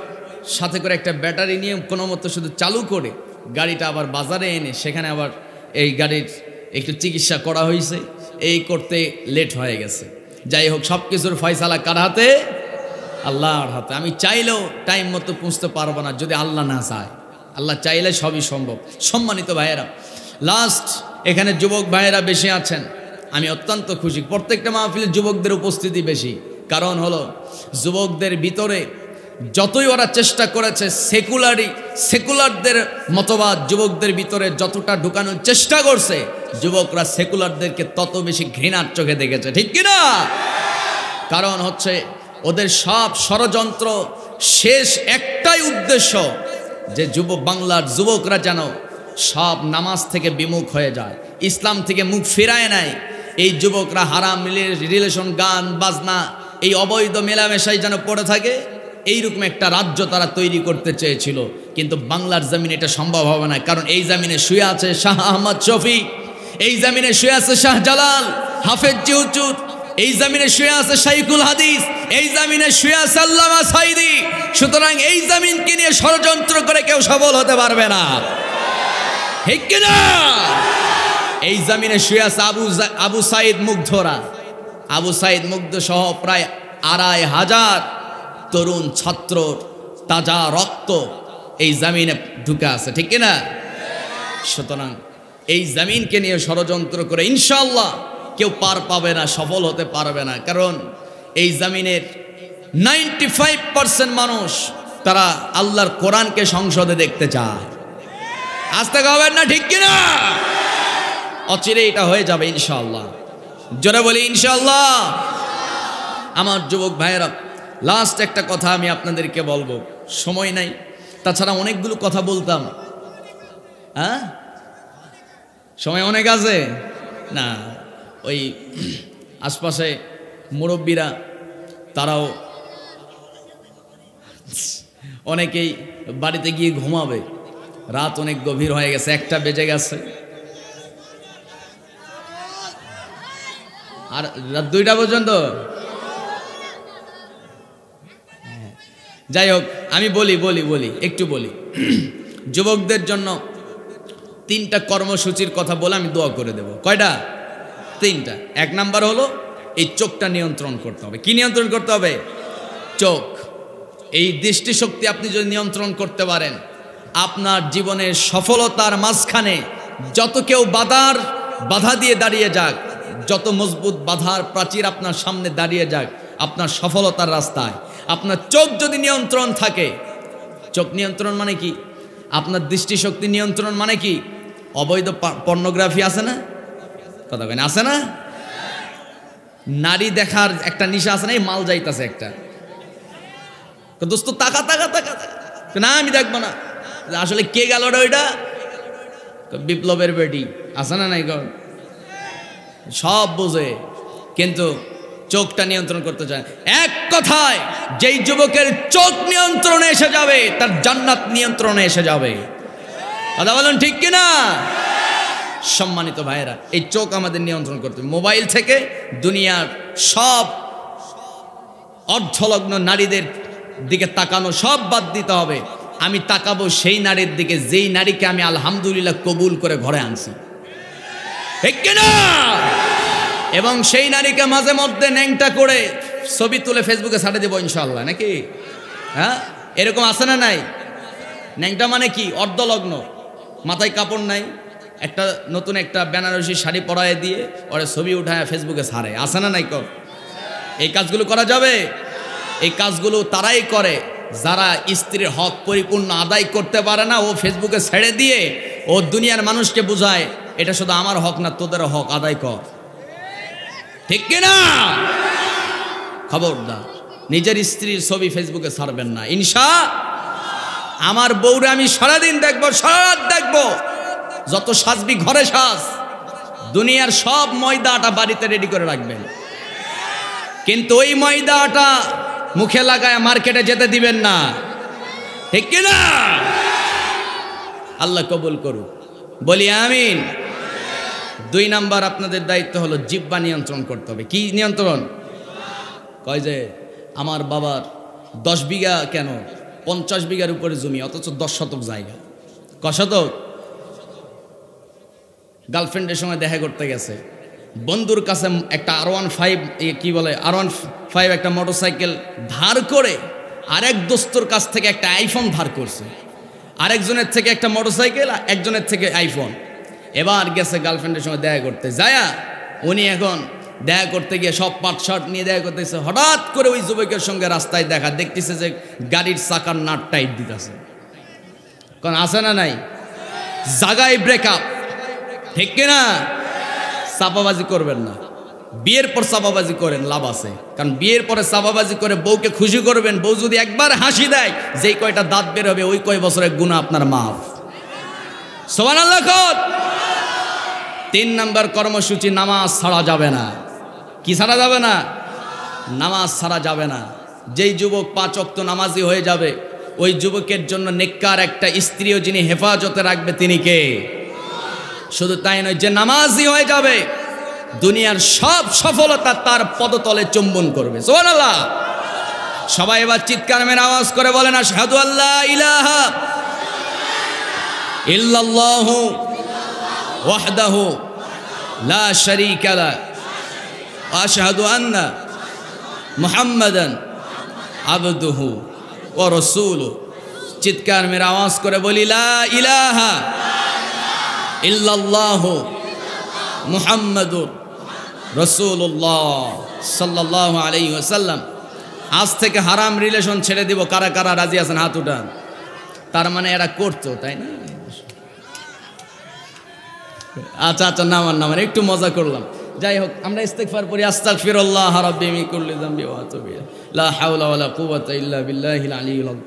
সাথে করে একটা ব্যাটারি নিয়ে কোনো মতো শুধু চালু করে গাড়িটা আবার বাজারে এনে সেখানে আবার এই গাড়ির একটু চিকিৎসা করা হয়েছে। এই করতে লেট হয়ে গেছে। যাই হোক, সব কিছুর ফয়সালা কার হাতে? আল্লাহর হাতে। আমি চাইলেও টাইম মতো পৌঁছতে পারবো না যদি আল্লাহ না চায়। আল্লাহ চাইলে সবই সম্ভব। সম্মানিত ভাইয়েরা, লাস্ট এখানে যুবক ভাইয়েরা বেশি আছেন, আমি অত্যন্ত খুশি। প্রত্যেকটা মাহফিলে যুবকদের উপস্থিতি বেশি, কারণ হলো যুবকদের ভিতরে যতই ওরা চেষ্টা করেছে সেকুলারদের মতবাদ যুবকদের ভিতরে যতটা ঢুকানোর চেষ্টা করছে, যুবকরা সেকুলারদেরকে তত বেশি ঘৃণার চোখে দেখেছে। ঠিক কিনা? কারণ হচ্ছে ওদের সব ষড়যন্ত্র শেষ একটাই উদ্দেশ্য, যে বাংলার যুবকরা যেন সব নামাজ থেকে বিমুখ হয়ে যায়, ইসলাম থেকে মুখ ফিরায় নেয়। এই যুবকরা হারাম রিলেশন, গান বাজনা, এই অবৈধ মেলামেশায় যেন পড়ে থাকে, এইরকম একটা রাজ্য তারা তৈরি করতে চেয়েছিল। কিন্তু বাংলার জমিনে এটা সম্ভব হবে না, কারণ এই জমিনে শুয়ে আছে শাহ আহমদ শফি, এই জমিনে শুয়ে আছে শাহ জালাল, হাফেজ জিহুচুর, এই জমিনে শুয়ে আছে শাইখুল হাদিস, এই জমিনে শুয়ে আছে আল্লামা সাইদি। সুতরাং এই জমিনকে নিয়ে ষড়যন্ত্র করে কেউ সফল হতে পারবে না। ঠিক কিনা? এই জমিনে শুয়ে আছে আবু সাইদ মুগ্ধরা, আবু সাইদ মুগ্ধ সহ প্রায় 2500 তরুণ ছাত্র তাজা রক্ত এই জমিনে ঢুকে আছে, ঠিক কিনা? সুতরাং এই জমিনকে নিয়ে ষড়যন্ত্র করে ইনশাআল্লাহ কেউ পার পাবে না, সফল হতে পারবে না। কারণ এই জমিনের 95% মানুষ তারা আল্লাহর কোরআনকে সংসদে দেখতে চায়। আসতে গাবেন না, ঠিক কিনা? অচিরে এটা হয়ে যাবে ইনশাআল্লাহ। জোরে বলি ইনশাআল্লাহ। আমার যুবক ভাইয়েরা, লাস্ট একটা কথা আমি আপনাদেরকে বলবো, সময় নাই, তাছাড়া অনেকগুলো কথা বলতাম। হ্যাঁ, সময় অনেক আছে না? ওই আশপাশে মুরব্বীরা তারাও অনেকেই বাড়িতে গিয়ে ঘুমাবে, রাত অনেক গভীর হয়ে গেছে, 1টা বেজে গেছে, আর রাত 2টা পর্যন্ত। যাই হোক, আমি বলি একটু বলি। যুবকদের জন্য 3টা কর্মসূচির কথা বলে আমি দোয়া করে দেব। কয়টা? 3টা। 1 নাম্বার হলো এই চোখটা নিয়ন্ত্রণ করতে হবে। কি নিয়ন্ত্রণ করতে হবে? চোখ। এই দৃষ্টিশক্তি আপনি যদি নিয়ন্ত্রণ করতে পারেন, আপনার জীবনের সফলতার মাঝখানে যত কেউ বাধা দিয়ে দাঁড়িয়ে যাক, যত মজবুত বাধার প্রাচীর আপনার সামনে দাঁড়িয়ে যাক, আপনার সফলতার রাস্তায় আপনার চোখ যদি নিয়ন্ত্রণ থাকে। চোখ নিয়ন্ত্রণ মানে কি? আপনার দৃষ্টিশক্তি নিয়ন্ত্রণ মানে কি? অবৈধ পর্নোগ্রাফি আছে না? কথা কেন আছে না? নারী দেখার একটা নেশা আছে না? এই মাল যাইতাছে একটা, দোস্ত তাকা না, আমি দেখবো না। আসলে কে গেল ওইটা? বিপ্লবের বেটি আছে না? নাই, সব বোঝে, কিন্তু চোখটা নিয়ন্ত্রণ করতে চায়। এক কথায়, যেই যুবকের চোখ নিয়ন্ত্রণে এসে যাবে, তার জান্নাত নিয়ন্ত্রণে এসে যাবে। কথা বলেন ঠিক কিনা? সম্মানিত ভাইয়েরা, এই চোখ আমাদের নিয়ন্ত্রণ করতে হবে। মোবাইল থেকে দুনিয়ার সব অর্ধলগ্ন নারীদের দিকে তাকানো সব বাদ দিতে হবে। আমি তাকাবো সেই নারীর দিকে যেই নারীকে আমি আলহামদুলিল্লাহ কবুল করে ঘরে আনছি, ঠিক কিনা? এবং সেই নারীকে মাঝে মধ্যে ন্যাংটা করে ছবি তুলে ফেসবুকে ছাড়ে দেবো ইনশাআল্লাহ, নাকি? হ্যাঁ, এরকম আছে না নাই? ন্যাংটা মানে কি? অর্ধলগ্ন, মাথায় কাপড় নাই, একটা নতুন একটা বেনারসি শাড়ি পরায় দিয়ে ওরা ছবি উঠায় ফেসবুকে ছাড়ে, আছে না নাই? এই কাজগুলো করা যাবে? এই কাজগুলো তারাই করে যারা স্ত্রীর হক পরিপূর্ণ আদায় করতে পারে না। ও ফেসবুকে ছেড়ে দিয়ে ও দুনিয়ার মানুষকে বুঝায় এটা শুধু আমার হক না, তোদের হক আদায় কর, ঠিক কিনা? খবরদার, নিজের স্ত্রীর ছবি ফেসবুকে ছাড়বেন না। আমার বউরে আমি সারাদিন দেখবো, সারা রাত দেখবো, যত সাজবি ঘরে সাজ, দুনিয়ার সব ময়দা আটা বাড়িতে রেডি করে রাখবেন, কিন্তু ওই ময়দা আটা মুখে লাগায় মার্কেটে যেতে দিবেন না, ঠিক কিনা? আল্লাহ কবুল করুক, বলি আমিন। 2 নাম্বার, আপনাদের দায়িত্ব হলো জিহ্বা নিয়ন্ত্রণ করতে হবে। কি নিয়ন্ত্রণ? কয় যে আমার বাবার 10 বিঘা কেন 50 বিঘার উপরে জমি, অথচ 10 শতক জায়গা। ক শতক? গার্লফ্রেন্ডের সঙ্গে দেখা করতে গেছে, বন্ধুর কাছে একটা R15 কি বলে R15 একটা মোটরসাইকেল ধার করে আরেক দোস্তর কাছ থেকে একটা আইফোন ধার করছে, আরেকজনের থেকে একটা মোটরসাইকেল, একজনের থেকে আইফোন। এবার গেছে গার্লফ্রেন্ডের সঙ্গে দেখা করতে, যায়া উনি এখন দেখা করতে গিয়ে সব পাটশার্ট নিয়ে দেখা করতেছে, হঠাৎ করে ওই যুবকের সঙ্গে রাস্তায় দেখা, দেখতেছে যে গাড়ির চাকার নাট টাইট দিতেছে। কারণ আছে না নাই? জাগায় ব্রেকআপ, ঠিক কিনা? চাপাবাজি করবেন না। বিয়ের পর চাপাবাজি করেন, লাভ আছে। কারণ বিয়ের পরে চাপাবাজি করে বউকে খুশি করবেন, বউ যদি একবার হাসি দেয়, যেই কয়টা দাঁত বের হবে ওই কয় বছরের গুনাহ আপনার মাফ। সুবহানাল্লাহ। 3 নাম্বার কর্মসূচি, নামাজ ছাড়া যাবে না। কি ছাড়া যাবে না? নামাজ ছাড়া যাবে না। যেই যুবক 5 ওয়াক্ত নামাজি হয়ে যাবে, ওই যুবকের জন্য নেককার একটা স্ত্রীও যিনি হেফাজতে রাখবে, তিনি কে? শুধু তাই নয়, যে নামাজি হয়ে যাবে, দুনিয়ার সব সফলতা তার পদতলে চুম্বন করবে। সুবহানাল্লাহ। সবাই এবার চিৎকার মেরে আওয়াজ করে বলেন, আশহাদু আল্লা ইলাহা ইল্লাল্লাহু ওয়াহদাহু লা শারীকা লা ওয়া আশহাদু আন্না মুহাম্মাদান আবদুহু ওয়া রাসূলুহু। চিৎকার মেরে আওয়াজ করে বলি লা ইলাহা ইল্লাল্লাহু মুহাম্মাদুর রাসূলুল্লাহ সাল্লাল্লাহু আলাইহি ওয়াসাল্লাম। আজ থেকে হারাম রিলেশন ছেড়ে দিব। কারা কারা রাজি আছেন হাত উঠান। তার মানে এরা করতো, তাই না? আচ্ছা আচ্ছা, নামান একটু মজা করলাম। যাই হোক, আমরা ইস্তিগফার পড়ি, আস্তাগফিরুল্লাহ রাব্বি মিন কুল্লি যামবি ওয়া আতুবু ইলাইহি, লা হাওলা ওয়ালা কুওয়াতা ইল্লা বিল্লাহিল আলিয়্যিল আযীম।